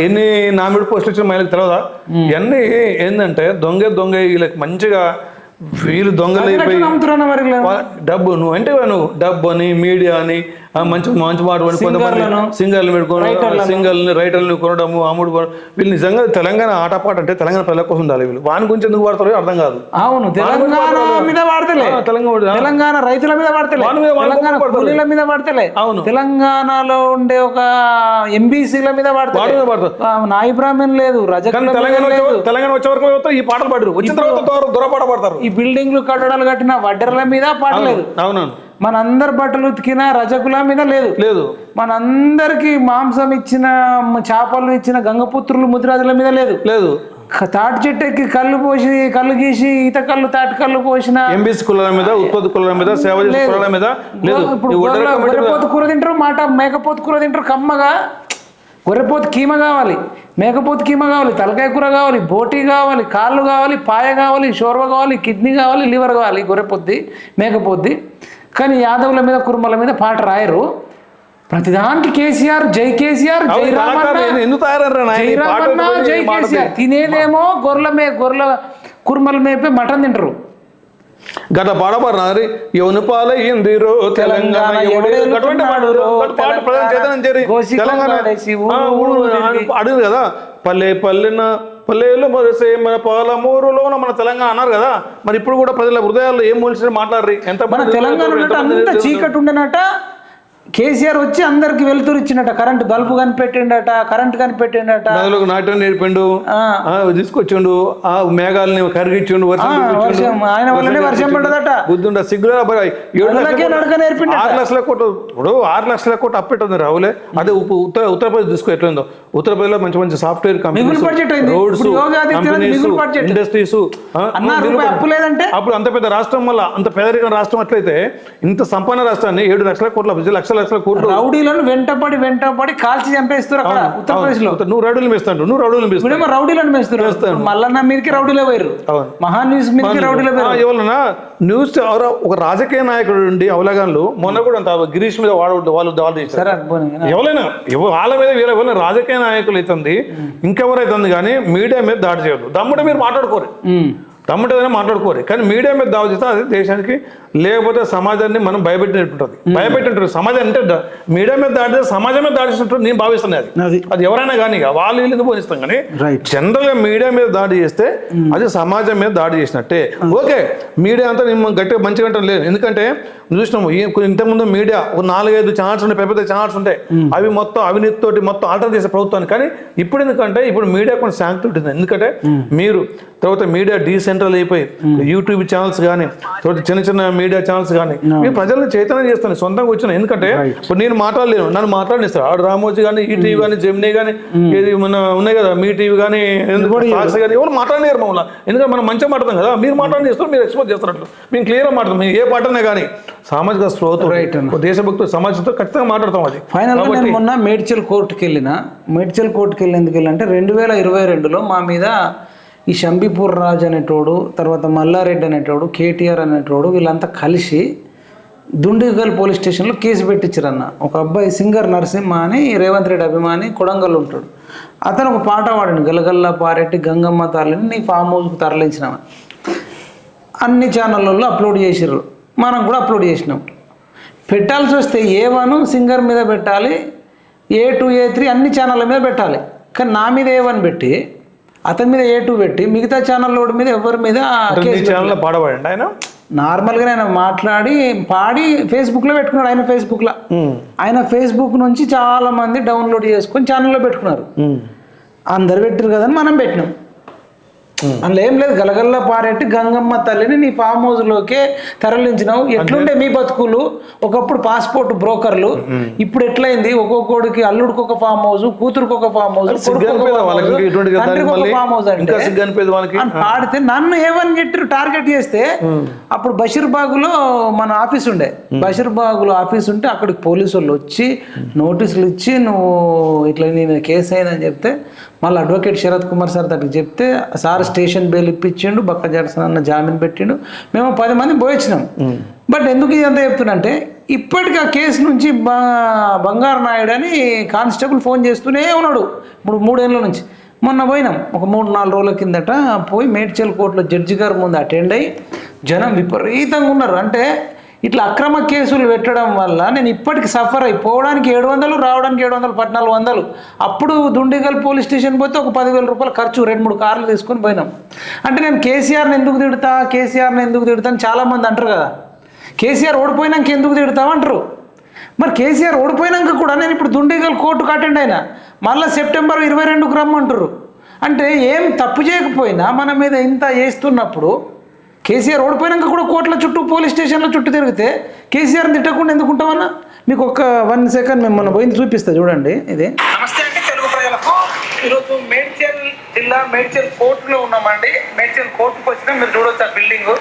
ఎన్ని నామినేట్ పోస్టులు ఇచ్చిన మహిళలకు తెలియదా? ఇవన్నీ ఏంటంటే దొంగ వీళ్ళకి మంచిగా వీళ్ళు దొంగలు అయిపోయి డబ్బు డబ్బు అని, మీడియా అని, మంచి మాట కొంతమంది సింగర్లు పెట్టుకోవడం, రైటర్లు కొనడము, అమ్ముడు కొనడం. వీళ్ళు నిజంగా తెలంగాణ ఆటపాట అంటే తెలంగాణ ప్రజల కోసం ఉండాలి. వీళ్ళు వాని గురించి ఎందుకు వాడతారో అర్థం కాదు. అవును, తెలంగాణ రైతుల మీద వాడతలే, మీద వాడతలే. అవును, తెలంగాణలో ఉండే ఒక ఎంబీసీల మీద వాడతారు. నాయి బ్రాహ్మణ్ లేదు, తెలంగాణ వచ్చే వరకు ఈ పాటలు పాడరు, వచ్చిన తర్వాత దొరపాట పడతారు. ఈ బిల్డింగ్లు కట్టడాలు కట్టిన వడ్డెర్ల మీద పాటలేదు. అవునవును, మనందరి బట్టలు ఉతికిన రజకుల మీద లేదు. మనందరికి మాంసం ఇచ్చిన, చేపలు ఇచ్చిన గంగపుత్రులు, ముదిరాజుల మీద లేదు. తాటి చెట్టు ఎక్కి కళ్ళు గీసి ఈత కళ్ళు, తాటి కళ్ళు పోసిన ఎంబీసీ కులాల మీద, ఉత్పత్తి కులాల మీద, సేవ చేసే కులాల మీద లేదు. ఇప్పుడు గొర్రెపోతు కూర తింటారు, మేకపోతు కూర తింటారు కమ్మగా. గొర్రెపోతు కీమ కావాలి, మేకపోతు కీమ కావాలి, తలకాయ కూర కావాలి, బోటీ కావాలి, కాళ్ళు కావాలి, పాయ కావాలి, షోర్వ కావాలి, కిడ్నీ కావాలి, లివర్ కావాలి గొర్రెపోద్ది, మేకపోద్ది. కానీ యాదవుల మీద, కుర్మల మీద పాట రాయరు. ప్రతిదానికి కేసీఆర్, జై కేసీఆర్, జై రామన్న, జై కేసీఆర్. తినేదేమో గొర్రెల కుర్మల మేపే మటన్ తింటారు. గత పాడబడినారు ఎవని పాలయ్యిందిరో తెలంగాణ అడుగు కదా, పల్లెలు మొదసే మన పాలమూరులోన మన తెలంగాణ అన్నారు కదా. మరి ఇప్పుడు కూడా ప్రజల హృదయాల్లో ఏం మొలిసి మాట్లాడరు. ఎంత మన తెలంగాణ చీకటి ఉండనట, కేసీఆర్ వచ్చి అందరికి వెలుతురు ఇచ్చినట, కరెంట్ బల్బు కనిపెట్టిండట, కరెంట్ కనిపెట్టిండట, నదులకు నాట్యం నేర్పిండు, తీసుకొచ్చిండు, ఆ మేఘాలని కరిగించిండు, వర్షం ఆయన వల్లనే వర్షం పడ్డదట. బుద్ధుండ సిగ్గులు నడక నేర్పిండు. 6 లక్షల కోట్లు, ఇప్పుడు 6 లక్షల కోట్లు అప్పెట్టుంది రావులే. అదే ఉత్తరప్రదేశ్ తీసుకో ఎట్లుందో, ఉత్తరప్రదేశ్ లో మంచి మంచి సాఫ్ట్వేర్ కంపెనీస్, రోడ్స్, ఇండస్ట్రీస్, అప్పుడు అంత పెద్ద రాష్ట్రం వల్ల అంత పేదరికం రాష్ట్రం అట్లయితే ఇంత సంపన్న రాష్ట్రాన్ని 7 లక్షల కోట్ల లక్షల కోట్లు రౌడీలను వెంటపడి కాల్చి చంపేస్తారు అక్కడ ఉత్తరప్రదేశ్ లో. నువ్వు రౌడీలు వేస్తాడు, నువ్వు రౌడీలు వేస్తాడు, రౌడీలను వేస్తారు. మల్లన్న మీదకి రౌడీలే పోయారు, మహా న్యూస్ మీదకి రౌడీలే పోయారు. ఎవరన్నా న్యూస్ ఒక రాజకీయ నాయకుడు ఉండి అవలగాన్లు మొన్న కూడా అంత గిరీష్ మీద వాళ్ళు దాడి చేశారు. ఎవరైనా వాళ్ళ మీద ఎవరైనా రాజకీయ నాయకులు అవుతుంది, ఇంకెవరైతుంది, కానీ మీడియా మీద దాడి చేయదు. దమ్ముడే మీరు మాట్లాడుకోరు, తమ్ముడేదైనా మాట్లాడుకోరు, కానీ మీడియా మీద దాడి చేస్తే అది దేశానికి, లేకపోతే సమాజాన్ని మనం భయపెట్టినట్టు సమాజం అంటే మీడియా మీద దాడి చేస్తే సమాజం మీద దాడి చేసినట్టు నేను భావిస్తున్నాను. అది ఎవరైనా కానీ వాళ్ళు వీళ్ళు పోనిస్తాం, కానీ జనరల్ గా మీడియా మీద దాడి చేస్తే అది సమాజం మీద దాడి చేసినట్టే. ఓకే, మీడియా అంతా నేను గట్టిగా మంచిగా అంటే లేదు, ఎందుకంటే చూసినాము ఇంతకుముందు మీడియా ఒక 4-5 ఛానల్స్ ఉంటాయి, పెద్ద ఛానల్స్ ఉంటాయి, అవి మొత్తం అవినీతితోటి మొత్తం ఆల్టర్ చేసే ప్రభుత్వాన్ని. కానీ ఇప్పుడు ఎందుకంటే ఇప్పుడు మీడియా కొంచెం శాంతి ఉంటుంది, ఎందుకంటే మీరు తర్వాత మీడియా డీసెంట్రల్ అయిపోయి యూట్యూబ్ ఛానల్స్ కానీ తర్వాత చిన్న చిన్న మీడియా ఛానల్స్ కానీ మీరు ప్రజలను చైతన్యం చేస్తాను సొంతంగా వచ్చిన. ఎందుకంటే ఇప్పుడు నేను మాట్లాడలేను, నన్ను మాట్లాడిస్తారు ఆడు రామోజీ కానీ, ఈటీవీ కానీ, జెమినీ కానీ, ఏది మన ఉన్నాయి కదా మీ టీవీ కానీ, సాక్షి కానీ, ఎవరు మాట్లాడలేరు మమ్మల్ని. ఎందుకంటే మనం మంచిగా మాట్లాడతాం కదా, మీరు మాట్లాడిస్తారు, మీరు ఎక్స్పోజ్ చేస్తున్నట్లు మేము క్లియర్గా మాట్లాడతాం. మేము ఏ పాటనే కానీ సామాజిక స్పృహతో దేశభక్తులు సమాజంతో ఖచ్చితంగా మాట్లాడతాం. అది ఫైనల్గా నేను మొన్న మేడ్చల్ కోర్టుకి ఎందుకు వెళ్ళినంటే 2022లో మా మీద ఈ షంబీపూర్ రాజ్ అనేటోడు, తర్వాత మల్లారెడ్డి అనేటోడు, కేటీఆర్ అనేటోడు, వీళ్ళంతా కలిసి దుండిగల్ పోలీస్ స్టేషన్లో కేసు పెట్టించారన్న. ఒక అబ్బాయి సింగర్ నరసింహ అని రేవంత్ రెడ్డి అభిమాని కొడంగల్ ఉంటాడు, అతను ఒక పాట పాడాడు, గలగల్లా పారెట్టి గంగమ్మ తరలిని నీ ఫామ్ హౌస్కి తరలించినామని. అన్ని ఛానళ్ళల్లో అప్లోడ్ చేసిర్రు, మనం కూడా అప్లోడ్ చేసినాం. పెట్టాల్సి వస్తే A1 సింగర్ మీద పెట్టాలి, A2 A3 అన్ని ఛానళ్ళ మీద పెట్టాలి, కానీ నా మీద A1 పెట్టి అతని మీద A2 పెట్టి మిగతా ఛానల్లో మీద ఎవరి మీద పాడబడండి. ఆయన నార్మల్గా ఆయన పాడి ఫేస్బుక్లో పెట్టుకున్నాడు. ఆయన ఫేస్బుక్ నుంచి చాలా మంది డౌన్లోడ్ చేసుకొని ఛానల్లో పెట్టుకున్నారు. అందరు పెట్టారు కదని మనం పెట్టినాం. అందులో ఏం లేదు, గలగల్లా పారెట్టి గంగమ్మ తల్లిని నీ ఫామ్ హౌస్లోకే తరలించినావు. ఎట్లుండే మీ బతుకులు? ఒకప్పుడు పాస్పోర్ట్ బ్రోకర్లు, ఇప్పుడు ఎట్లయింది? ఒక్కొక్కడికి అల్లుడికి ఒక ఫామ్ హౌస్, కూతురుకి ఒక ఫామ్ హౌస్, తండ్రికి ఒక ఫామ్ హౌస్ అంటే పాడితే నన్ను ఏమని చెప్పి టార్గెట్ చేస్తే అప్పుడు బషీర్బాగ్లో మన ఆఫీస్ ఉండే, బషీర్బాగ్లో ఆఫీస్ ఉంటే అక్కడికి పోలీసు వాళ్ళు వచ్చి నోటీసులు ఇచ్చి నువ్వు ఇట్లా నీ మీద కేసు అయిందని చెప్తే మళ్ళీ అడ్వకేట్ శరత్ కుమార్ సార్ దగ్గరికి చెప్తే సార్ స్టేషన్ బెయిల్ ఇప్పించిండు, బక్క జాడ్సన్ అన్న జామీన్ పెట్టిండు, మేము 10 మంది పోయొచ్చినాం. బట్ ఎందుకు ఇదంతా చెప్తున్నంటే ఇప్పటికీ ఆ కేసు నుంచి బంగారు నాయుడు అని కానిస్టేబుల్ ఫోన్ చేస్తూనే ఉన్నాడు 3 ఏళ్ళ నుంచి. మొన్న పోయినాం, ఒక 3-4 రోజుల కిందట పోయి మేడ్చల్ కోర్టులో జడ్జి గారి ముందు అటెండ్ అయ్యి జనం విపరీతంగా ఉన్నారు. అంటే ఇట్లా అక్రమ కేసులు పెట్టడం వల్ల నేను ఇప్పటికి సఫర్ అయిపోవడానికి 700, రావడానికి 700, 1400. అప్పుడు దుండిగల్ పోలీస్ స్టేషన్ పోతే ఒక 10,000 రూపాయలు ఖర్చు, 2-3 కార్లు తీసుకొని పోయినాం. అంటే నేను కేసీఆర్ని ఎందుకు తిడతా అని చాలామంది అంటారు కదా. కేసీఆర్ ఓడిపోయినాక ఎందుకు తిడతావు అంటారు. మరి కేసీఆర్ ఓడిపోయినాక కూడా నేను ఇప్పుడు దుండిగల్ కోర్టుకు అటెండ్ అయినా, మళ్ళీ సెప్టెంబర్ 22కు రమ్మంటారు. అంటే ఏం తప్పు చేయకపోయినా మన మీద ఇంత చేస్తున్నప్పుడు కేసీఆర్ ఓడిపోయినాక కూడా కోర్టుల చుట్టూ, పోలీస్ స్టేషన్ల చుట్టూ తిరిగితే కేసీఆర్ని తిట్టకుండా ఎందుకుంటామన్నా? మీకు ఒక 1 సెకండ్ మేము మొన్న పోయింది చూపిస్తా చూడండి. ఇది నమస్తే అండి తెలుగు ప్రజలకు. ఈరోజు మేడ్చల్ జిల్లా మేడ్చల్ కోర్టులో ఉన్నామండి. మేడ్చల్ కోర్టుకు వచ్చినా మీరు చూడవచ్చు ఆ బిల్డింగ్.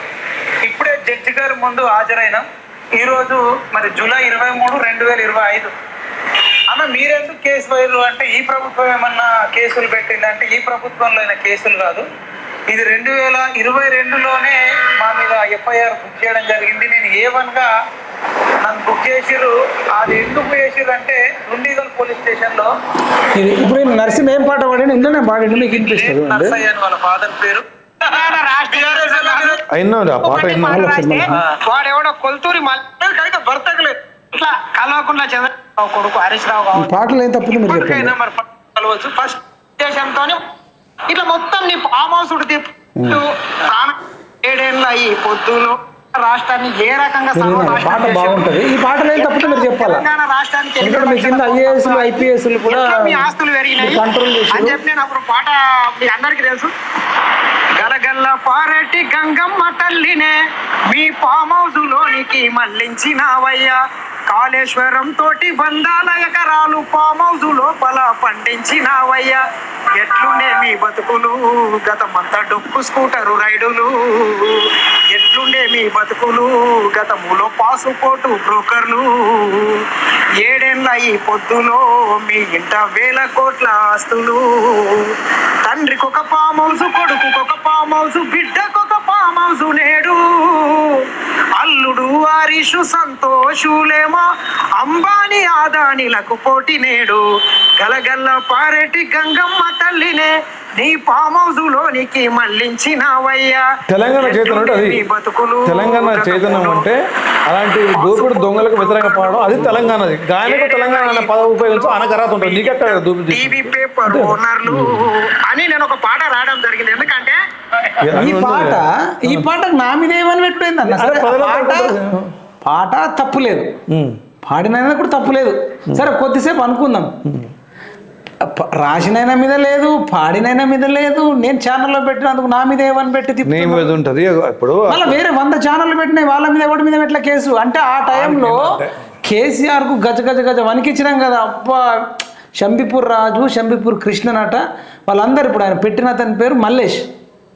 ఇప్పుడే జడ్జి గారి ముందు హాజరైనాం. ఈరోజు మరి జూలై 23, 2025. అన్న మీరెందుకు కేసు వైరు అంటే ఈ ప్రభుత్వం ఏమన్నా కేసులు పెట్టిందంటే ఈ ప్రభుత్వంలో అయిన కేసులు కాదు, ఇది 2022లోనే మా మీద ఎఫ్ఐఆర్ బుక్ చేయడం జరిగింది. నేను A1గా నన్ను బుక్ చేసిరు. అది ఎందుకు చేసిరు అంటే దుండిగల్ పోలీస్ స్టేషన్లో ఇప్పుడు నర్సింహ ఏం పాట పాడి ఇంట్లోనే పాడి మీకు వినిపిస్తుంది. నర్సయ్య అని వాళ్ళ ఫాదర్ పేరు. వాడు ఎవడో కొల్తూరి అయితే భర్తకలేదు ఇట్లా కలవకుండా చంద్రబాబు కొడుకు హరీష్ రావు పాటలు ఏం తప్పుతుంది మీరు చెప్పండి. మరి కలవచ్చు ఫస్ట్ దేశంతో ఇట్లా మొత్తం నీ ఫామ్ హౌస్ ప్రాణం 7 ఏళ్ళు అయ్యి పొద్దులు రాష్ట్రాన్ని ఏ రకంగా మీరు వినండి, సర్వనాశనం పాట చేశారు? బాగుంటది. ఈ పాటలో ఏం తప్పితే మీరు చెప్పాలా? తెలంగాణ రాష్ట్రానికి ఎందుకంటే మీ కింద ఐఏఎస్లు ఐపీఎస్లు కూడా ఎట్లా మీ ఆస్తులు పెరిగినాయి మీరు కంట్రోల్ చేశారు. అని చెప్పి నేను అప్పుడు పాట మీ అందరికీ తెలుసు. గలగల్ల పారెట్టి గంగమ్మ తల్లినే మీ ఫామ్ హౌస్ లోనికి మళ్ళించినావయ్యా. కాళేశ్వరం తోటి బంధాల ఎకరాలు ఫామ్ హౌస్ లోపల పండించినావయ్యా. ఎట్లుండే మీ బతుకులు గతమంతా డొక్కు స్కూటరు రైడులు. ఎట్లుండే మీ బతుకులు గతములో పాసుపోటు బ్రోకర్లు. ఏడేళ్ళ ఈ పొద్దులో మీ ఇంట 1000 కోట్ల ఆస్తులు. తండ్రికి ఒక ఫామ్ హౌస్, కొడుకుకొక ఫామ్ హౌస్, బిడ్డకొక ఫామ్ హౌస్ నేడు. అల్లుడు హరీషు సంతోషులేమో అంబానీ ఆదానీలకు పోటీ నేడు. గలగల్ల పారెటి గంగమ్మ తల్లినే నీ ఫామ్ హౌస్ లోనికి మళ్ళించినావయ్యా. తెలంగాణ చైతన్యం అంటే అది. నీ బతుకులు తెలంగాణ చైతన్యం అంటే అలాంటి దోపిడి దొంగలకు వ్యతిరేకంగా పాడడం అది తెలంగాణది. గాయనకు తెలంగాణ అనే పదం ఉపయోగించు అనగరాత ఉంటుంది. నీకెక్కడ దోపిడి టీవీ పేపర్ ఓనర్లు అని నేను ఒక పాట రాయడం జరిగింది. ఎందుకంటే ఈ పాటకు నా మీద ఏమని పెట్టిపోయింది అన్న. సరే, పాట తప్పు లేదు, పాడినైనా కూడా తప్పు లేదు. సరే కొద్దిసేపు అనుకుందాం. రాసినైనా మీద లేదు, పాడినైనా మీద లేదు. నేను ఛానల్లో పెట్టినందుకు నా మీద ఏమని పెట్టి ఉంటుంది. ఇప్పుడు మళ్ళీ వేరే 100 ఛానళ్ళు పెట్టినాయి, వాళ్ళ మీద ఎవరి మీద పెట్టలే కేసు. అంటే ఆ టైంలో కేసీఆర్కు గజ గజ గజ వణికిచ్చినాం కదా. అబ్బా, శంబిపూర్ రాజు, శంబిపూర్ కృష్ణనట, వాళ్ళందరూ. ఇప్పుడు ఆయన పెట్టిన అతని పేరు మల్లేష్,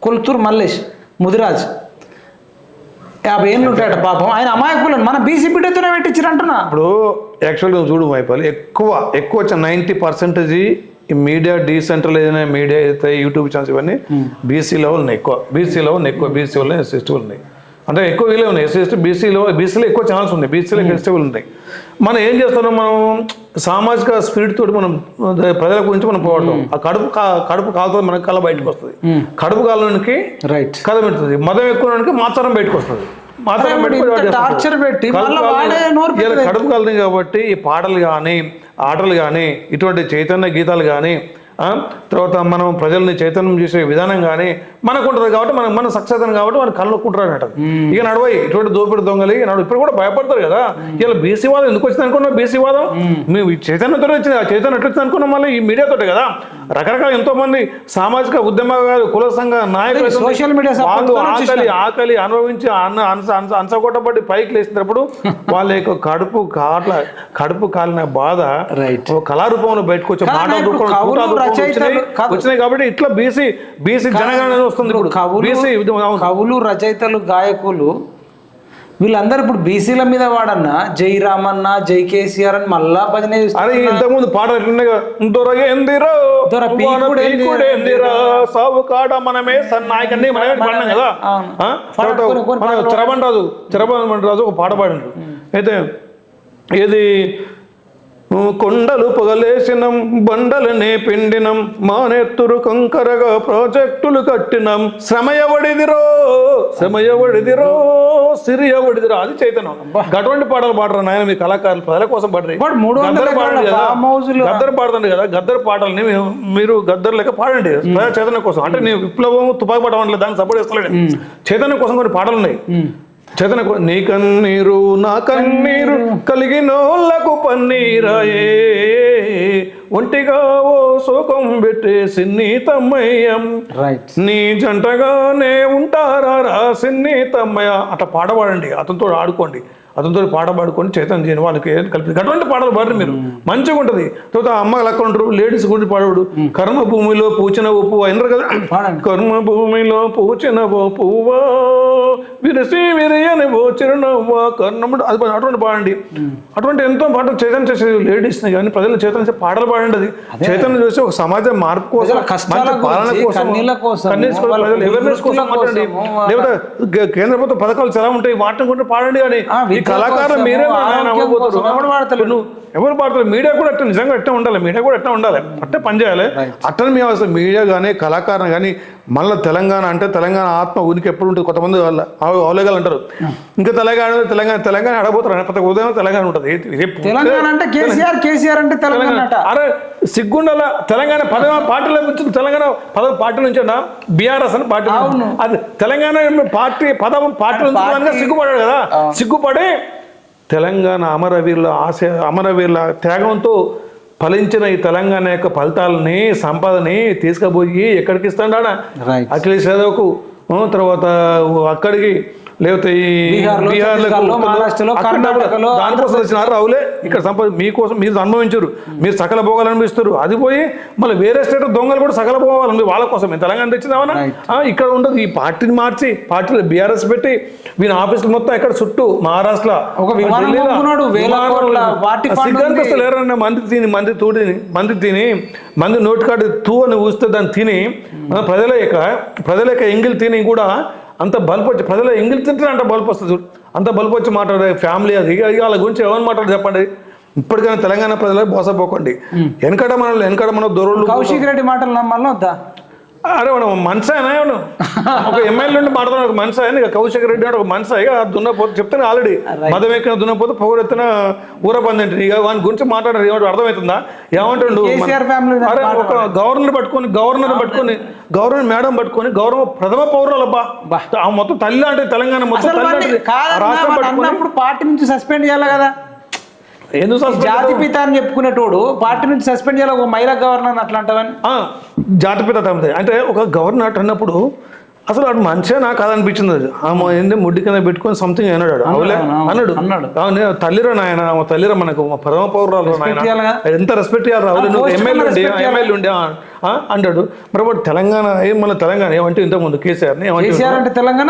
కొల్తూరు మల్లేష్ ముదిరాజ్. 50 ఏళ్ళు ఉంటాయట పాపం. ఆయన అమాయకులను మన బీసీ బిడ్డతోనే పెట్టించారు అంటున్నా. ఇప్పుడు యాక్చువల్గా చూడు మైపాలి, ఎక్కువ 90% ఈ మీడియా డీసెంట్రలైజ్ అయిన మీడియా అయితే యూట్యూబ్ ఛానల్స్ ఇవన్నీ బీసీలో ఉన్నాయి. బీసీ వాళ్ళు ఎస్సీ ఉన్నాయి. అంటే ఎక్కువ వీళ్ళే ఉన్నాయి. ఎస్సీ బీసీలో ఎక్కువ ఛానల్స్ ఉన్నాయి. బీసీలో ఫెస్టివల్ ఉన్నాయి. మనం ఏం చేస్తున్నాం, మనం సామాజిక స్పిరిట్ తోటి మనం ప్రజల గురించి మనం పోవడం. ఆ కడుపు కాలుతో మనకి కళ బయటకు వస్తుంది. కడుపు కాలనికి కథ పెడుతుంది. మదం ఎక్కువ మాత్రం బయటకు వస్తుంది. కడుపు కాలనీ కాబట్టి ఈ పాటలు కానీ ఆటలు కానీ ఇటువంటి చైతన్య గీతాలు కానీ తర్వాత మనం ప్రజల్ని చైతన్యం చేసే విధానం కానీ మనకు ఉంటుంది. కాబట్టి మనం సక్సెస్ అని కాబట్టి మనం కళ్ళొక్కుంటారు అన్నట్టు. ఇక నడవయి ఇటువంటి దోపిడి దొంగలు ఇప్పుడు కూడా భయపడతారు కదా. ఇలా బీసీ వాదం ఎందుకు వచ్చింది అనుకున్నాం? బీసీ వాదం మేము చైతన్యంతో వచ్చింది. ఆ చైతన్యం ఎట్లా వచ్చింది అనుకున్నాం? మళ్ళీ ఈ మీడియాతో కదా. రకరకాల ఎంతో మంది సామాజిక ఉద్యమకారులు, కుల సంఘ నాయకులు సోషల్ మీడియా ఆకలి అనుభవించి అంచగొట్టబడి పైకి లేచినప్పుడు వాళ్ళ యొక్క కడుపు కాలిన బాధ కళారూపంలో బయటకు వచ్చే మాట వచ్చినాయి. కాబట్టి ఇట్లా బీసీ జనగణన వస్తుంది. కవులు, రచయితలు, గాయకులు వీళ్ళందరూ ఇప్పుడు బీసీల మీద వాడన్నా జై రామన్న, జై కేసీఆర్ అని మళ్ళా భజన. అరే ఇంతకుముందు పాటలు ఎట్లున్నాయి, సాగు కాడ మనమే సన్నాయకన్ని మనమే పాడినాం కదా. చరబండరాజు ఒక పాట పాడిండు. అయితే ఏది కొండలు పొగలేసినం, బండలనే పిండినం, మానెత్తురు కంకరగా ప్రాజెక్టులు కట్టినం, శ్రమయవడిదిరో సిరియవడిదిరో. అది చైతన్యం. అటువంటి పాటలు పాడరు నాయన మీ కళాకారులు, ప్రజల కోసం పాడరు. గద్దరు పాడుతుంది కదా. గద్దరు పాటల్ని మీరు గద్దరు లెక్క పాడండి ప్రజా చైతన్యం కోసం. అంటే నేను విప్లవం తుపాకి పడవట్లేదు, దాన్ని సపోర్ట్ చేస్తలేడు. చైతన్యం కోసం కొన్ని పాటలు ఉన్నాయి. చైతన్య నీ కన్నీరు నా కన్నీరు కలిగినోళ్లకు పన్నీరాయే, ఒంటిగా ఓ శోకం పెట్టే సిన్ని తమ్మయ్యం, నీ జంటగానే ఉంటారా సిన్ని తమ్మయ్య. అట్లా పాట పాడండి, అతనితో ఆడుకోండి, అతనితో పాట పాడుకొని చైతన్యం చేయని వాళ్ళకి కలిపి అటువంటి పాటలు పాడరు మీరు. మంచిగా ఉంటుంది. తర్వాత అమ్మలు అక్కడ ఉంటారు, లేడీస్ గురించి పాడవాడు. కర్మ భూమిలో పూచిన ఓ పువ్వు అయినారు కదా. కర్మ భూమిలో పూచిన ఓ పువ్వా విరిసి విరియని ఓ చిరునవ్వా కర్ణముడు. అది అటువంటి పాడండి. అటువంటి ఎంతో పాటలు చైతన్యం చేసే లేడీస్ని కానీ ప్రజలు చైతన్యం చేసే పాటలు పాడండి. అది చైతన్యం చేసి ఒక సమాజ మార్పు కోసం, పాలన కోసం, ప్రజలు అవేర్నెస్ కోసం మాట్లాడండి. లేకపోతే కేంద్ర ప్రభుత్వ పథకాలు చాలా ఉంటాయి, వాటిని కూడా పాడండి. కానీ కళాకారులు మీరే ఎవరు పాడతారు? మీడియా కూడా అట్లా నిజంగా అట్లా ఉండాలి, మీడియా కూడా అట్లా ఉండాలి, అట్టే పనిచేయాలి. అట్లనే మేము అసలు మీడియా కానీ కళాకారులు కానీ మళ్ళీ తెలంగాణ అంటే తెలంగాణ ఆత్మ ఉనికి ఎప్పుడు ఉంటుంది. కొంతమంది అవలేగాలు అంటారు ఇంకా తెలంగాణ ఆడబోతారు, ప్రతి ఉదయం తెలంగాణ ఉంటుంది. తెలంగాణ అంటే కేసీఆర్ అంటే తెలంగాణ. అరే సిగ్గుండాల తెలంగాణ పదవ పార్టీలో నుంచి తెలంగాణ పదవ పార్టీ నుంచి బీఆర్ఎస్ అని పార్టీ, అది తెలంగాణ పార్టీ పదవ పార్టీ నుంచి సిగ్గుపడాడు కదా. సిగ్గుపడి తెలంగాణ అమరవీరుల త్యాగంతో ఫలించిన ఈ తెలంగాణ యొక్క ఫలితాలని సంపదని తీసుకుపోయి ఎక్కడికి ఇస్తాడా? అఖిలేష్ యాదవ్కు, తర్వాత అక్కడికి, లేకపోతే ఈ దానికోసం వచ్చినారు రావులే. ఇక్కడ సంపద మీకోసం మీరు అనుభవించారు, మీరు సకల భోగాలు అనిపిస్తారు. అది పోయి మళ్ళీ వేరే స్టేట్ దొంగలు కూడా సకల భోగాలు వాళ్ళ కోసం తెలంగాణ తెచ్చిందామన్నా. ఇక్కడ ఉండదు. ఈ పార్టీని మార్చి పార్టీలో బీఆర్ఎస్ పెట్టి వీళ్ళ ఆఫీసులు మొత్తం ఎక్కడ చుట్టూ మహారాష్ట్రలో లేరన్న మంది తిని మంది నోటి కాడి తూ అని ఊస్తే దాన్ని తిని ప్రజల యొక్క ఎంగిల్ తిని కూడా అంత బల్పు వచ్చి ప్రజలు ఎంగిల్ తింటే అంత బల్పు వస్తుంది. అంత బల్పు వచ్చి మాట్లాడే ఫ్యామిలీ అది వాళ్ళ గురించి ఎవరు మాట్లాడు చెప్పండి. ఇప్పటికైనా తెలంగాణ ప్రజలకు మోసపోకండి. వెనకడ మన దొరలు కౌశిక్ రెడ్డి మాటలు నమ్మాలని వద్దా? అరే మనం మనసాయన ఒక ఎమ్మెల్యే నుండి మాట్లాడుతున్నా ఒక మనసా ఇక కౌశిక్ రెడ్డి అంటే ఒక మనసా ఇక దున్నపోతే చెప్తాను ఆల్రెడీ మదం ఎక్కిన దున్నపోతే పొగడెత్తిన ఊరబంది అంటే ఇక వాని గురించి మాట్లాడారు. ఏమంటే అర్థమవుతుందా? ఏమంటుండు? అరే ఒక గవర్నర్ గవర్నర్ మేడం పట్టుకొని ప్రథమ పౌరులు అబ్బా మొత్తం తల్లి అంటే తెలంగాణ మొత్తం రాష్ట్రం పార్టీ నుంచి సస్పెండ్ చేయాలి కదా. జాతిపిత అని చెప్పుకునేటోడు పార్టీ నుంచి సస్పెండ్ చేయాలి ఒక మహిళా గవర్నర్ అట్లా అంటావని. జాతిపిత అంటే ఒక గవర్నర్ అన్నప్పుడు అసలు వాడు మంచిగా నాకు కాదనిపించింది. అది ఆమె ఏంటి ముడ్డి కింద పెట్టుకొని సంథింగ్ అన్నాడు. అన్నాడు తల్లిరా నాయన, ఆమె తల్లిరా మనకు ప్రథమ పౌరురాలు నాయన, ఎంత రెస్పెక్ట్ ఇవ్వాలి రావులే, నువ్వు ఎమ్మెల్యే ఉండి అంటాడు. మరి వాడు తెలంగాణ మన తెలంగాణ ఏమంటే ఇంతకుముందు కేసీఆర్ అంటే తెలంగాణ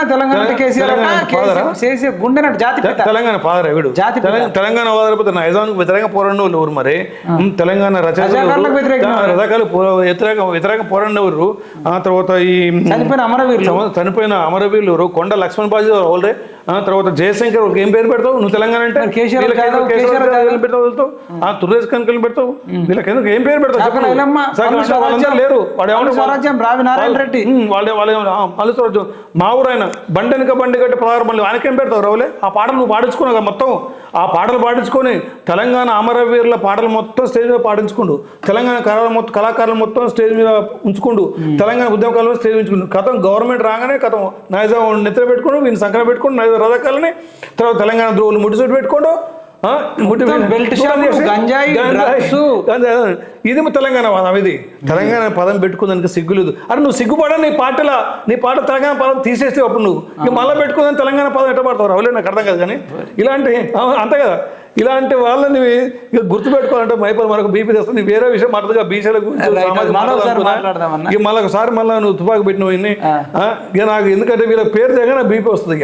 ఫాదర్ వీడు. తెలంగాణ వాదకపోతే నైజాంకి వ్యతిరేకంగా పోరాడిన వాళ్ళు ఊరు. మరి తెలంగాణ రజాకాలు వ్యతిరేక పోరాడిన ఊరు. ఆ తర్వాత ఈ చనిపోయిన అమరవీరులు కొండ లక్ష్మణ్ బాజీ వాళ్ళే. తర్వాత జయశంకర్ ఏం పేరు పెడతావు నువ్వు? తెలంగాణ అంటే పెడతావు, తుర్రేష్ కనుకలు పెడతావు, వీళ్ళకి ఎందుకు ఏం పేరు పెడతావు? లేరు వాళ్ళు మా ఊరు ఆయన బండెనక బండి కట్టి 16 మంది ఆయనకేం పెడతావు రావులే? ఆ పాటలు నువ్వు పాడించుకున్నావు మొత్తం. ఆ పాటలు పాడించుకొని తెలంగాణ అమరవీరుల పాటలు మొత్తం స్టేజ్ మీద పాడించుకుండు. తెలంగాణ కళాకారులు మొత్తం స్టేజ్ మీద ఉంచుకుండు. తెలంగాణ ఉద్యమకాలంలో స్టేజ్ ఉంచుకుండు. కథం గవర్నమెంట్ రాగానే కథం నైజాం నెత్తిన పెట్టుకోండు, వీని సంకన పెట్టుకోండి నైజాం రథకాలని. తర్వాత తెలంగాణ ద్రోవులు ముడిసోటి పెట్టుకోండు. ఇది తెలంగాణ పదం. ఇది తెలంగాణ పదం పెట్టుకుందానికి సిగ్గులేదు. అరే నువ్వు సిగ్గుపడా నీ పాట తెలంగాణ పదం తీసేస్తే అప్పుడు నువ్వు మళ్ళీ పెట్టుకుందని తెలంగాణ పదం ఎట్ట పడతావు రావులే? నాకు అర్థం కాదు. కానీ ఇలాంటి అంతే కదా, ఇలాంటి వాళ్ళని ఇక గుర్తుపెట్టుకోవాలంటే మైపల్ మనకు బీపీ తెస్తుంది. వేరే విషయం మాట్లాడుగా బీసీల గురించి ఇక మళ్ళీ ఒకసారి మళ్ళీ నువ్వు తుపాకు పెట్టినవి ఇక నాకు ఎందుకంటే వీళ్ళ పేరు దగ్గర నాకు బీపీ వస్తుంది.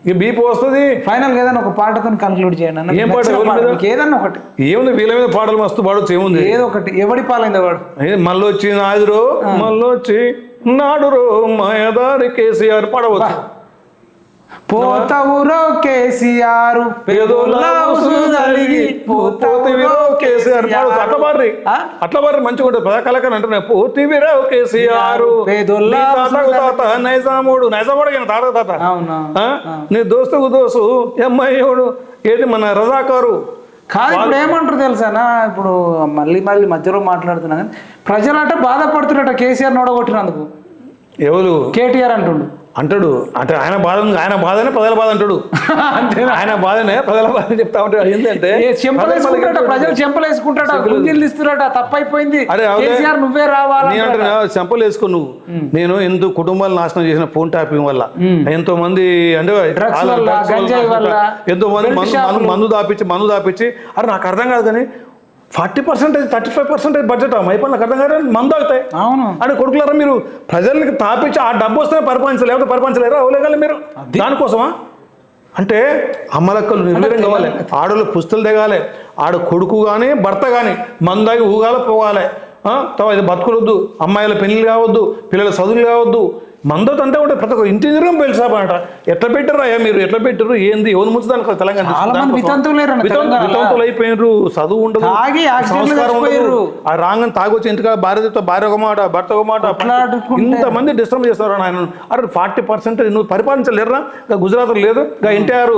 ఇక బీపీ వస్తుంది. ఫైనల్ ఏదైనా ఒక పాటతో కన్క్లూడ్ చేయండి. ఏం పాట? ఏదన్నా ఒకటి. ఏముంది వీళ్ళ మీద పాటలు మస్తు పాడొచ్చు. ఏముంది? ఏదో ఒకటి. ఎవడి పాలైంది వాడు మళ్ళీ వచ్చి నాదురో మళ్ళొచ్చి నాడురో మాయదారి కేసీఆర్ పాడవచ్చు. పోతవురో కేసీఆర్ అట్లా బారి మంచిగా ఉంటుంది. పదకలకని అంటున్నా పోతివిరో కేసీఆర్ నైజాముడు తాత నీ దోస్తు ఎమ్ఐడు ఏది మన రజాకారు కాదు. ఇప్పుడు ఏమంటారు తెలుసానా? ఇప్పుడు మళ్ళీ మధ్యలో మాట్లాడుతున్నా కానీ ప్రజలంట బాధపడుతున్నట్ట కేసీఆర్ నోడగొట్టినందుకు. ఎవరు? కేటీఆర్ అంటాడు. అంటే ఆయన బాధనే ప్రజల బాధ అంటాడు. ఆయన బాధనే ప్రజల బాధ చెప్తా ఉంటాడు. ఏంటంటే ప్రజలు చెంపలేసుకుంటాడ, గుంజీలు ఇస్తున్నాడ, తప్పైపోయింది నువ్వే రావాలి అంటే చెంపలు వేసుకో నువ్వు. నేను ఎంతో కుటుంబాలు నాశనం చేసిన ఫోన్ ట్యాపింగ్ వల్ల, ఎంతో మంది అంటే ఎంతో మంది మందు దాపించి అరే నాకు అర్థం కాదు కానీ 40%, 35% బడ్జెట్ మైపల్ నాకు అర్థం కాదు మందు అవుతాయి. అవును అని కొడుకులారా మీరు ప్రజలకి తాపించి ఆ డబ్బు వస్తే లేకపోతే పరిపాలించలేరా? అవలేగాలి మీరు దానికోసమా? అంటే అమ్మలక్కలు నిర్వీర్యం కావాలి, ఆడోళ్ళు పుస్తలు దిగాలి, ఆడ కొడుకు కానీ భర్త కానీ మందాగి ఊగాలి పోవాలి. ఇది బతుకులొద్దు, అమ్మాయిల పెళ్లి కావద్దు, పిల్లల చదువులు కావద్దు, మందోత్ అంటే ఉంటే ప్రతి ఒక్క ఇంటి తిరగం పేల్చాబట ఎట్లా పెట్టారు అయ్యా మీరు ఎట్లా పెట్టారు ఏంది ఎవరు ముంచుదానికి తెలంగాణ చాలా మంది వితంతువులు లేరన్న తెలంగాణలో. వితంతులు అయిపోయినారు, చదువు ఉండదు, తాగి యాక్సిడెంట్లు సంస్కారం ఉండదు. చచ్చిపోయారు. ఆ రాంగని తాగొచ్చి ఇంటికా భార్య ఒక మాట భర్త ఒక మాట కొట్లాడుకుంటే. ఇంతమంది డిస్టర్బ్ చేస్తారు ఆయన. అరే 40% నువ్వు పరిపాలించలేరా? గుజరాత్ లేదు, ఎన్టీఆర్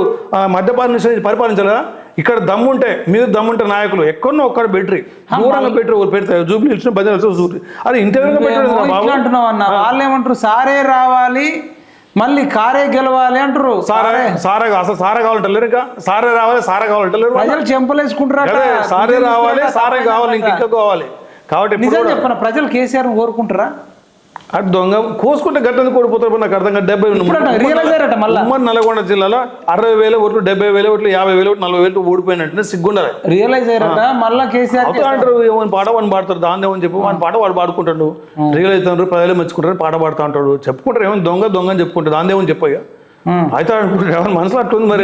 మద్యపాన నిషేధించి పరిపాలించలేదా? ఇక్కడ దమ్ముంటే మీరు దమ్ముంటే నాయకులు ఎక్కడో ఒక్కడ బెటరీ దూరంగా పెట్టి పెడతారు జూబ్లీ ఇచ్చిన బదిలీ చూసి అరే ఇంటర్వ్యూ ఇట్లా అంటున్నావు అన్న. వాళ్ళు ఏమంటారు, సారే రావాలి మళ్ళీ కారే గెలవాలి అంటారు. సారా అసలు సారా కావాలంటలేరు, ఇంకా సారే రావాలి సారా కావాలంటలేరు. ప్రజలు చెంపలేసుకుంటారు, సారే రావాలి సారే కావాలి ఇంకా కావాలి. కాబట్టి నిజం చెప్పన ప్రజలు కేసీఆర్ కోరుకుంటారా? అటు దొంగ కోసుకుంటే గట్టని కూడిపోతారు. నాకు అర్థం కాదు. 70 ఉమ్మడి నల్గొండ జిల్లాలో 60,000 ఓట్లు 70,000 ఓట్లు 50,000 ఓట్లు 40,000 ఓడిపోయినట్టు సిగ్గుండాలి. రియలైజ్ అయ్యారట మళ్ళా కేసీఆర్ అంటారు. ఏమైనా పాట వాడిని పాడతారు, దాన్ని ఏమని చెప్పి వాడిని పాట వాడు పాడుకుంటాడు. రియలైజ్ అవుతారు, ప్రజలు మెచ్చుకుంటారు, పాట పాడుతూ ఉంటాడు, చెప్పుకుంటారు. ఏమైనా దొంగ దొంగ అని చెప్పుకుంటారు, దాన్ని ఏమని చెప్పయ్యా అయితే అనుకుంటారు. మనసులో అట్టుంది మరి.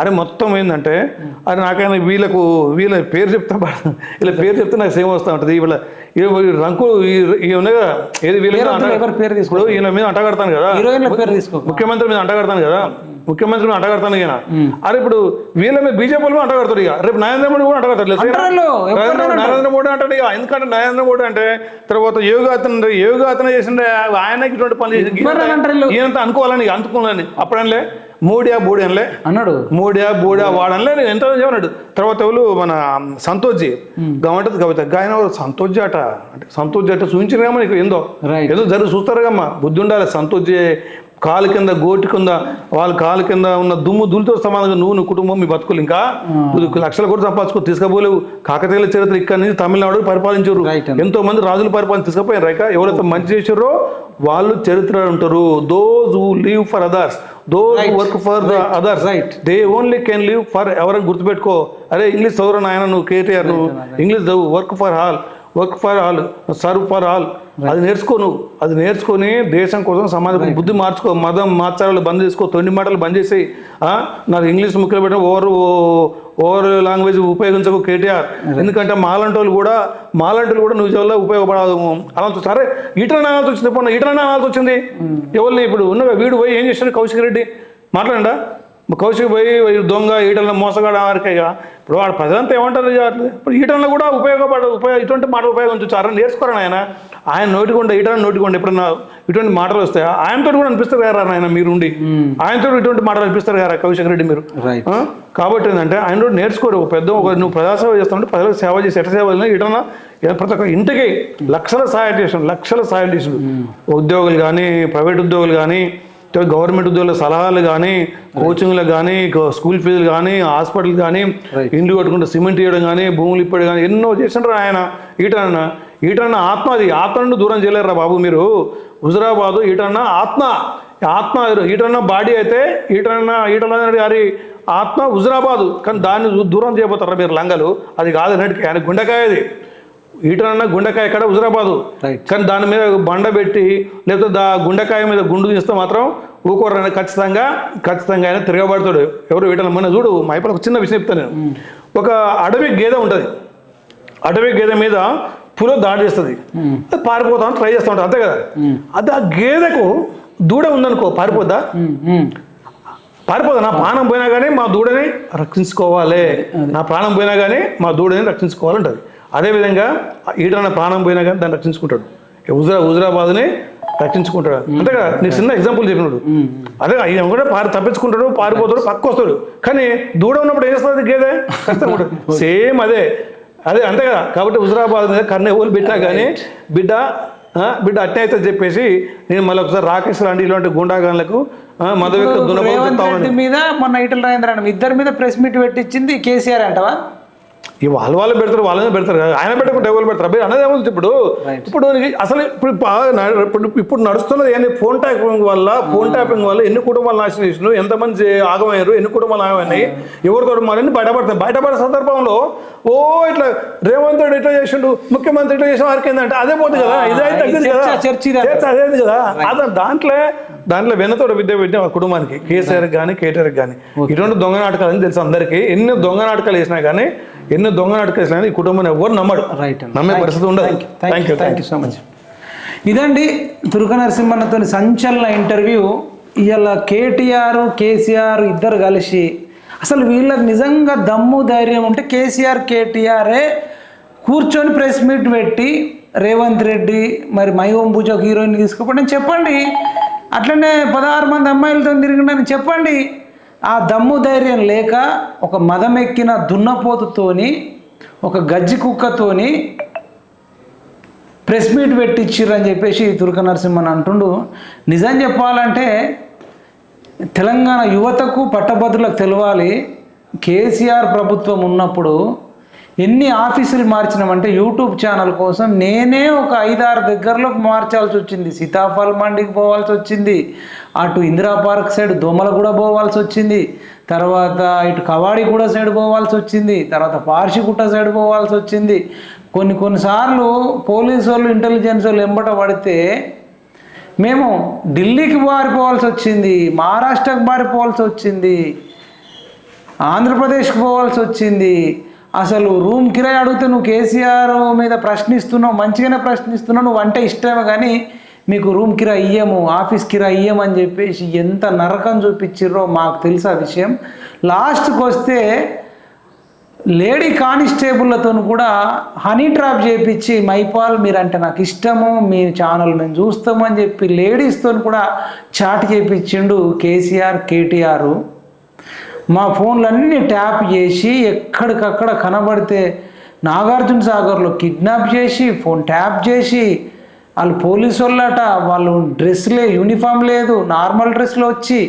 అరే మొత్తం ఏంటంటే అది నాకైనా వీళ్ళ పేరు చెప్తా వీళ్ళ పేరు చెప్తే నాకు సేమ్ వస్తూ ఉంటుంది. వీళ్ళ రంకు ఉన్నాయి కదా, ఏది వీళ్ళ ఇప్పుడు ఈయన మీద అంటగడతాను కదా, ముఖ్యమంత్రి మీద అంటగడతాను కదా, ముఖ్యమంత్రి మీద అంటగడతాను ఈయన. అరే ఇప్పుడు వీళ్ళ మీద బీజేపీ వాళ్ళు అంటగడతారు. ఇక రేపు నరేంద్ర మోడీ కూడా అంటగడతారు. నరేంద్ర మోడీ అంటాడు. ఇక ఎందుకంటే నరేంద్ర మోడీ అంటే తర్వాత యోగాతన చేసిండే ఆయనకి ఇటువంటి పనులు చేసి ఈయనంతా అనుకోవాలని అనుకున్నాను. అప్పుడనిలే మోడియా బోడి అనలే అన్నాడు, మోడియా బోడియా వాడనలే నేను ఎంత అన్నాడు. తర్వాత ఎవరు మన సంతోష్జీ గమంటది కవిత ఆయన సంతోష్జీ అట అంటే సంతోష్జీ అట చూపించిన కమ్మా నీకు ఏందో ఏదో జరిగి చూస్తారు కమ్మా, బుద్ధి ఉండాలి. సంతోష్జీ కాలు కింద గోటి కింద వాళ్ళ కాలు కింద ఉన్న దుమ్ము దులితో సమానంగా నువ్వు కుటుంబం మీ బతుకులు ఇంకా లక్షల కోట్లు సంపాదించుకో తీసుకుపోలేవు. కాకతీయుల చరిత్ర ఇక్కడ నుంచి తమిళనాడు పరిపాలించారు, ఎంతో మంది రాజులు పరిపాలన తీసుకుపోయారు. రైక ఎవరైతే మంచి చేసారో వాళ్ళు చరిత్ర ఉంటారు. Those who live for others, those who work for the others, they only can live for ఎవరైనా గుర్తుపెట్టుకో. అరే ఇంగ్లీష్ చదువురా నాయన, నువ్వు కేటీఆర్, నువ్వు ఇంగ్లీష్ చదువు, work for all serve for all. అది నేర్చుకో, నువ్వు అది నేర్చుకొని దేశం కోసం సమాజం బుద్ధి మార్చుకో. మదం మాచారాలు బంద్ చేసుకో, తొండి మాటలు బంద్ చేసి నాకు ఇంగ్లీష్ ముఖ్యం పెట్టిన ఓవర్ లాంగ్వేజ్ ఉపయోగించకు కేటీఆర్. ఎందుకంటే మాలాంటి వాళ్ళు కూడా నువ్వు వల్ల ఉపయోగపడదు అనాల్సి. సరే ఈటల అనాల్సి వచ్చింది, పోనీ ఈటల అనాల్సి వచ్చింది ఎవరిని? ఇప్పుడు ఉన్న వీడు పోయి ఏం చేస్తాడు కౌశిక్ రెడ్డి మాట్లాడండా? కౌశిక్ పోయి దొంగ ఈటలను మోసగాడ వారికేగా. ఇప్పుడు వాడు ప్రజలంతా ఏమంటారు? ఇప్పుడు ఈటలను కూడా ఇటువంటి మాటలు ఉపయోగించారు, నేర్చుకోరని ఆయన నోటికొండ ఈటలను నోటికొండ ఎప్పుడన్నా ఇటువంటి మాటలు వస్తాయి ఆయనతో కూడా అనిపిస్తారు కదా నాయన మీరుండి, ఆయనతో ఇటువంటి మాటలు అనిపిస్తారు కదా కౌశిక్ రెడ్డి మీరు. కాబట్టి ఏంటంటే ఆయన కూడా నేర్చుకోరు. నువ్వు ప్రజాసేవ చేస్తామంటే ప్రజలకు సేవ చేసి ఎట్ట సేవ ఈటన ప్రతి ఒక్క ఇంటికి లక్షల సహాయం ఉద్యోగులు కానీ, ప్రైవేట్ ఉద్యోగులు కానీ, గవర్నమెంట్ ఉద్యోగుల సలహాలు కానీ, కోచింగ్లు కానీ, స్కూల్ ఫీజులు కానీ, హాస్పిటల్ కానీ, ఇండ్లు కట్టుకుంటే సిమెంట్ ఇవ్వడం కానీ, భూములు ఇప్పడం కానీ ఎన్నో చేసినారు ఆయన. ఈటన్న ఆత్మ నుండి దూరం చేయలేరా బాబు మీరు. హుజరాబాదు ఈటన్న ఆత్మ ఈటన్న బాడీ అయితే ఈటల గారి ఆత్మ హుజరాబాదు, కానీ దాన్ని దూరం చేయబోతారా మీరు లంగలు? అది కాదు అన్నట్టు ఆయన గుండెకాయ. అది ఈటన్న గుండెకాయ ఎక్కడ హుజరాబాదు, కానీ దాని మీద బండ పెట్టి లేకపోతే గుండెకాయ మీద గుండు తీస్తే మాత్రం ఊకోరని ఖచ్చితంగా ఆయన తిరగబడతాడు. ఎవరు ఈటల మన చూడు మా ఇప్పుడు ఒక చిన్న విషయం చెప్తాను నేను. ఒక అడవి గేదె ఉంటుంది, అడవి గేదె మీద పులో దాడి చేస్తుంది, పారిపోతామని ట్రై చేస్తూ ఉంటుంది అంతే కదా. అది ఆ గేదెకు దూడ ఉందనుకో పారిపోద్దా? నా ప్రాణం పోయినా కానీ మా దూడని రక్షించుకోవాలి, నా ప్రాణం పోయినా కానీ మా దూడని రక్షించుకోవాలంటది. అదేవిధంగా ఈటన్న ప్రాణం పోయినా కానీ దాన్ని రక్షించుకుంటాడు, హుజరాబాద్ని రక్షించుకుంటాడు అంతే కదా. నీకు చిన్న ఎగ్జాంపుల్ చెప్పినాడు. అదే ఆయన కూడా తప్పించుకుంటాడు, పారిపోతాడు, పక్క వస్తాడు. కానీ దూడ ఉన్నప్పుడు ఏం చేస్తుంది గేదె? సేమ్ అదే అంతే కదా. కాబట్టి హుజరాబాద్ మీద కన్ను ఎవరు పెట్టా కానీ బిడ్డ అట్టే అయితే చెప్పేసి నేను మళ్ళీ ఒకసారి రాకేష్ లాంటి ఇలాంటి గుండాగాన్లకు మధు మీద మొన్న ఈటల రాజేంద్ర ఇద్దరి మీద ప్రెస్ మీట్ పెట్టించింది కేసీఆర్ అంటవా? వాళ్ళు పెడతారు కదా, ఆయన పెట్టకుండా ఎవరు పెడతారు అనేది ఏమవుతుంది. ఇప్పుడు అసలు ఇప్పుడు నడుస్తున్నది ఏంటి? ఫోన్ ట్యాపింగ్ వల్ల ఎన్ని కుటుంబాలు నాశనం చేసినారు, ఎంతమంది ఆగమయ్యారు, ఎన్ని కుటుంబాలు ఆగమైనాయి, ఎవరితో మళ్ళీ బయటపడే సందర్భంలో ఇట్లా రేవంత్ రెడ్డి ఇట్లా చేసిండు, ముఖ్యమంత్రి ఇట్లా చేసిన వారికి ఏంటంటే అదే పోతుంది కదా, ఇదే తగ్గింది కదా, అదేది కదా. దాంట్లో వెన్నతోడు విద్య కుటుంబానికి కేసీఆర్కి కానీ కేటీఆర్కి కానీ ఇటువంటి దొంగ నాటకాలు అని తెలుసు అందరికీ. ఎన్ని దొంగ నాటకాలు వేసినా కానీ ఈ కుటుంబాన్ని ఎవరు నమ్మడు, నమ్మే పరిస్థితి ఉండదు. Thank you so much. ఇదండి తురక నరసింహన్నతో సంచలన ఇంటర్వ్యూ. ఇవాళ కేటీఆర్ కేసీఆర్ ఇద్దరు కలిసి అసలు వీళ్ళకి నిజంగా దమ్ము ధైర్యం ఉంటే కేసీఆర్ కేటీఆరే కూర్చొని ప్రెస్ మీట్ పెట్టి రేవంత్ రెడ్డి మరి మై ఓం పూజ హీరోయిన్ తీసుకుపోండి చెప్పండి. అట్లనే 16 మంది అమ్మాయిలతో తిరిగిండని చెప్పండి. ఆ దమ్ము ధైర్యం లేక ఒక మదం ఎక్కిన దున్నపోతుతోని ఒక గజ్జి కుక్కతోని ప్రెస్ మీట్ పెట్టించిర్రని చెప్పేసి తురక నరసింహన్ అంటుండు. నిజం చెప్పాలంటే తెలంగాణ యువతకు పట్టభద్రులకు తెలవాలి, కేసీఆర్ ప్రభుత్వం ఉన్నప్పుడు ఎన్ని ఆఫీసులు మార్చినామంటే యూట్యూబ్ ఛానల్ కోసం నేనే ఒక 5-6 దగ్గరలోకి మార్చాల్సి వచ్చింది. సీతాఫల్ మండికి పోవాల్సి వచ్చింది, అటు ఇందిరా పార్క్ సైడ్ దోమలగూడ పోవాల్సి వచ్చింది, తర్వాత ఇటు కవాడిగూడ సైడ్ పోవాల్సి వచ్చింది, తర్వాత పార్షిగుట్ట సైడ్ పోవాల్సి వచ్చింది. కొన్నిసార్లు పోలీసు వాళ్ళు ఇంటెలిజెన్స్ వాళ్ళు ఎంబట పడితే మేము ఢిల్లీకి పారిపోవాల్సి వచ్చింది, మహారాష్ట్రకు పారిపోవాల్సి వచ్చింది, ఆంధ్రప్రదేశ్కి పోవాల్సి వచ్చింది. అసలు రూమ్ కిరాయి అడిగితే నువ్వు కేసీఆర్ మీద ప్రశ్నిస్తున్నావు, మంచిగానే ప్రశ్నిస్తున్నావు, నువ్వు అంటే ఇష్టమే కానీ మీకు రూమ్ కిరాయి ఇయ్యము, ఆఫీస్ కిరాయి ఇయ్యమని చెప్పేసి ఎంత నరకం చూపించిర్రో మాకు తెలుసు ఆ విషయం. లాస్ట్కి వస్తే లేడీ కానిస్టేబుల్లతో కూడా హనీ ట్రాప్ చేయించి మైపాల్ మీరంటే నాకు ఇష్టము, మీ ఛానల్ మేము చూస్తాము అని చెప్పి లేడీస్తో కూడా చాట్ చేయించిండు కేసీఆర్ కేటీఆర్. మా ఫోన్లన్నీ ట్యాప్ చేసి ఎక్కడికక్కడ కనబడితే నాగార్జున సాగర్లో కిడ్నాప్ చేసి ఫోన్ ట్యాప్ చేసి వాళ్ళు పోలీసు వాళ్ళట, వాళ్ళు డ్రెస్లే యూనిఫామ్ లేదు నార్మల్ డ్రెస్లో వచ్చి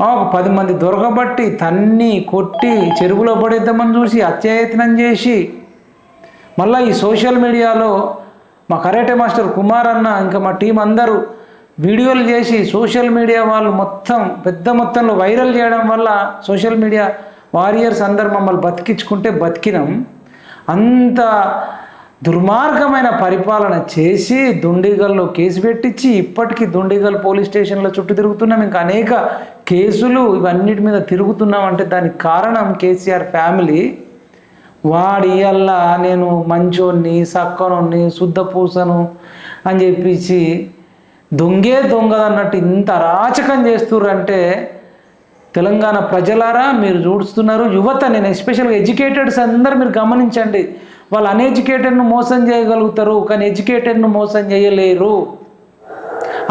ఒక 10 మంది దొరకబట్టి తన్ని కొట్టి చెరువులో పడేద్దామని చూసి అత్యాయత్నం చేసి మళ్ళీ ఈ సోషల్ మీడియాలో మా కరాటే మాస్టర్ కుమార్ అన్న ఇంకా మా టీం అందరూ వీడియోలు చేసి సోషల్ మీడియా వాళ్ళు మొత్తం పెద్ద మొత్తంలో వైరల్ చేయడం వల్ల సోషల్ మీడియా వారియర్స్ అందరు మమ్మల్ని బతికించుకుంటే బతికినాం. అంత దుర్మార్గమైన పరిపాలన చేసి దుండిగల్లో కేసు పెట్టించి ఇప్పటికీ దుండిగల్ పోలీస్ స్టేషన్లో చుట్టూ తిరుగుతున్నాం, ఇంకా అనేక కేసులు ఇవన్నిటి మీద తిరుగుతున్నామంటే దానికి కారణం కేసీఆర్ ఫ్యామిలీ. వాడి ఇయ్యల్ల నేను మంచోన్ని సక్కనోన్ని శుద్ధ పూసను అని చెప్పించి దొంగే దొంగదన్నట్టు ఇంత అరాచకం చేస్తుర్రంటే తెలంగాణ ప్రజలారా మీరు చూస్తున్నారు. యువత నేను ఎస్పెషల్గా ఎడ్యుకేటెడ్స్ అందరూ మీరు గమనించండి, వాళ్ళు అన్ఎడ్యుకేటెడ్ను మోసం చేయగలుగుతారు కానీ ఎడ్యుకేటెడ్ను మోసం చేయలేరు.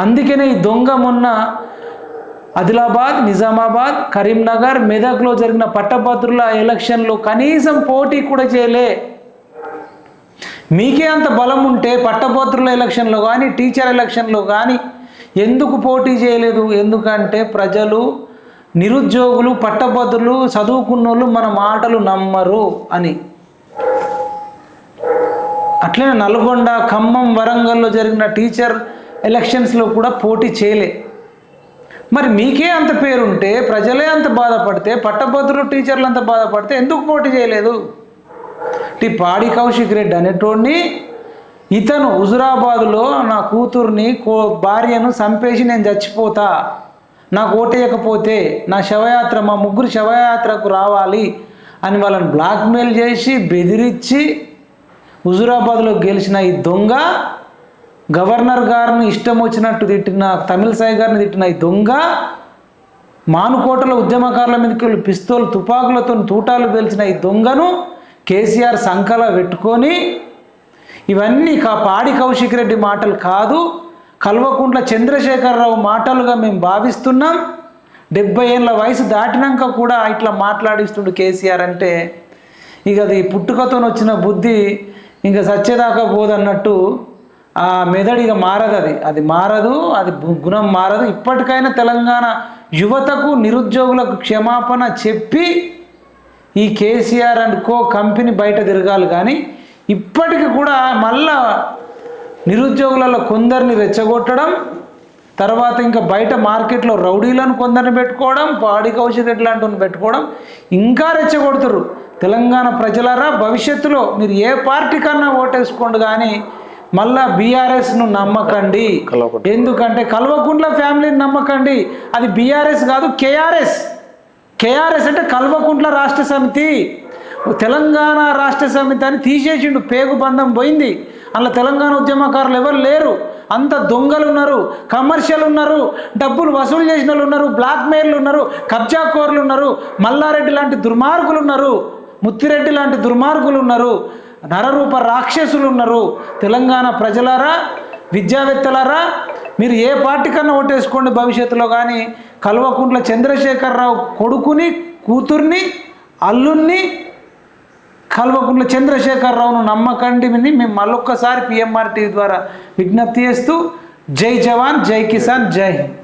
అందుకనే ఈ దొంగ మొన్న ఆదిలాబాద్, నిజామాబాద్, కరీంనగర్, మెదక్లో జరిగిన పట్టభద్రుల ఎలక్షన్లో కనీసం పోటీ కూడా చేయలే. మీకే అంత బలం ఉంటే పట్టభద్రుల ఎలక్షన్లో కానీ టీచర్ ఎలక్షన్లో కానీ ఎందుకు పోటీ చేయలేదు? ఎందుకంటే ప్రజలు, నిరుద్యోగులు, పట్టభద్రులు, చదువుకున్నోళ్ళు మన మాటలు నమ్మరు అని. అట్లనే నల్గొండ, ఖమ్మం, వరంగల్లో జరిగిన టీచర్ ఎలక్షన్స్లో కూడా పోటీ చేయలే. మరి మీకే అంత పేరుంటే, ప్రజలే అంత బాధపడితే, పట్టభద్రులు టీచర్లు అంత బాధపడితే ఎందుకు పోటీ చేయలేదు? పాడి కౌశిక్ రెడ్డి అనేటోడిని ఇతను హుజురాబాదులో నా కూతుర్ని భార్యను చంపేసి నేను చచ్చిపోతా, నాకు ఓటేయకపోతే నా శవయాత్ర, మా ముగ్గురు శవయాత్రకు రావాలి అని వాళ్ళని బ్లాక్మెయిల్ చేసి బెదిరించి హుజురాబాద్లో గెలిచిన ఈ దొంగ, గవర్నర్ గారిని ఇష్టం వచ్చినట్టు తిట్టిన తమిళసాయి గారిని తిట్టిన ఈ దొంగ, మానుకోటలో ఉద్యమకారుల మీదకి వెళ్ళి పిస్తోల్ తుపాకులతో తూటాలు పేల్చిన ఈ దొంగను కేసీఆర్ సంకల పెట్టుకొని ఇవన్నీ పాడి కౌశిక్ రెడ్డి మాటలు కాదు, కల్వకుంట్ల చంద్రశేఖరరావు మాటలుగా మేము భావిస్తున్నాం. 70 ఏళ్ళ వయసు దాటినాక కూడా ఇట్లా మాట్లాడిస్తుండు కేసీఆర్ అంటే ఇక అది పుట్టుకతో వచ్చిన బుద్ధి ఇంకా సచ్చేదాకా పోదన్నట్టు ఆ మెదడు ఇక మారదు, అది మారదు, అది గుణం మారదు. ఇప్పటికైనా తెలంగాణ యువతకు, నిరుద్యోగులకు క్షమాపణ చెప్పి ఈ కేసీఆర్ అండ్ కో కంపెనీ బయట తిరగాలి. కానీ ఇప్పటికి కూడా మళ్ళా నిరుద్యోగులలో కొందరిని రెచ్చగొట్టడం, తర్వాత ఇంకా బయట మార్కెట్లో రౌడీలను కొందరిని పెట్టుకోవడం, పాడి కౌశిక్ రెడ్డి లాంటి పెట్టుకోవడం, ఇంకా రెచ్చగొడుతురు. తెలంగాణ ప్రజలారా, భవిష్యత్తులో మీరు ఏ పార్టీ కన్నా ఓటేసుకోండి కానీ మళ్ళా బీఆర్ఎస్ను నమ్మకండి. ఎందుకంటే కల్వకుంట్ల ఫ్యామిలీని నమ్మకండి, అది బీఆర్ఎస్ కాదు కేఆర్ఎస్. కేఆర్ఎస్ అంటే కల్వకుంట్ల రాష్ట్ర సమితి, తెలంగాణ రాష్ట్ర సమితి అని తీసేసిండు, పేగు బంధం పోయింది. అందులో తెలంగాణ ఉద్యమకారులు ఎవరు లేరు. అంత దొంగలు ఉన్నారు, కమర్షియల్ ఉన్నారు, డబ్బులు వసూలు చేసిన వాళ్ళు ఉన్నారు, బ్లాక్మెయిల్లు ఉన్నారు, కబ్జాకోర్లు ఉన్నారు, మల్లారెడ్డి లాంటి దుర్మార్గులు ఉన్నారు, ముత్తిరెడ్డి లాంటి దుర్మార్గులు ఉన్నారు, నరరూప రాక్షసులు ఉన్నారు. తెలంగాణ ప్రజలారా, విద్యావేత్తలారా, మీరు ఏ పార్టీ కన్నా ఓటేసుకోండి భవిష్యత్తులో, కానీ కల్వకుంట్ల చంద్రశేఖరరావు కొడుకుని, కూతుర్ని, అల్లుణ్ణి కల్వకుంట్ల చంద్రశేఖరరావును నమ్మకండి అని మేము మళ్ళొక్కసారి PMR TV ద్వారా విజ్ఞప్తి చేస్తూ, జై జవాన్, జై కిసాన్, జై హింద్.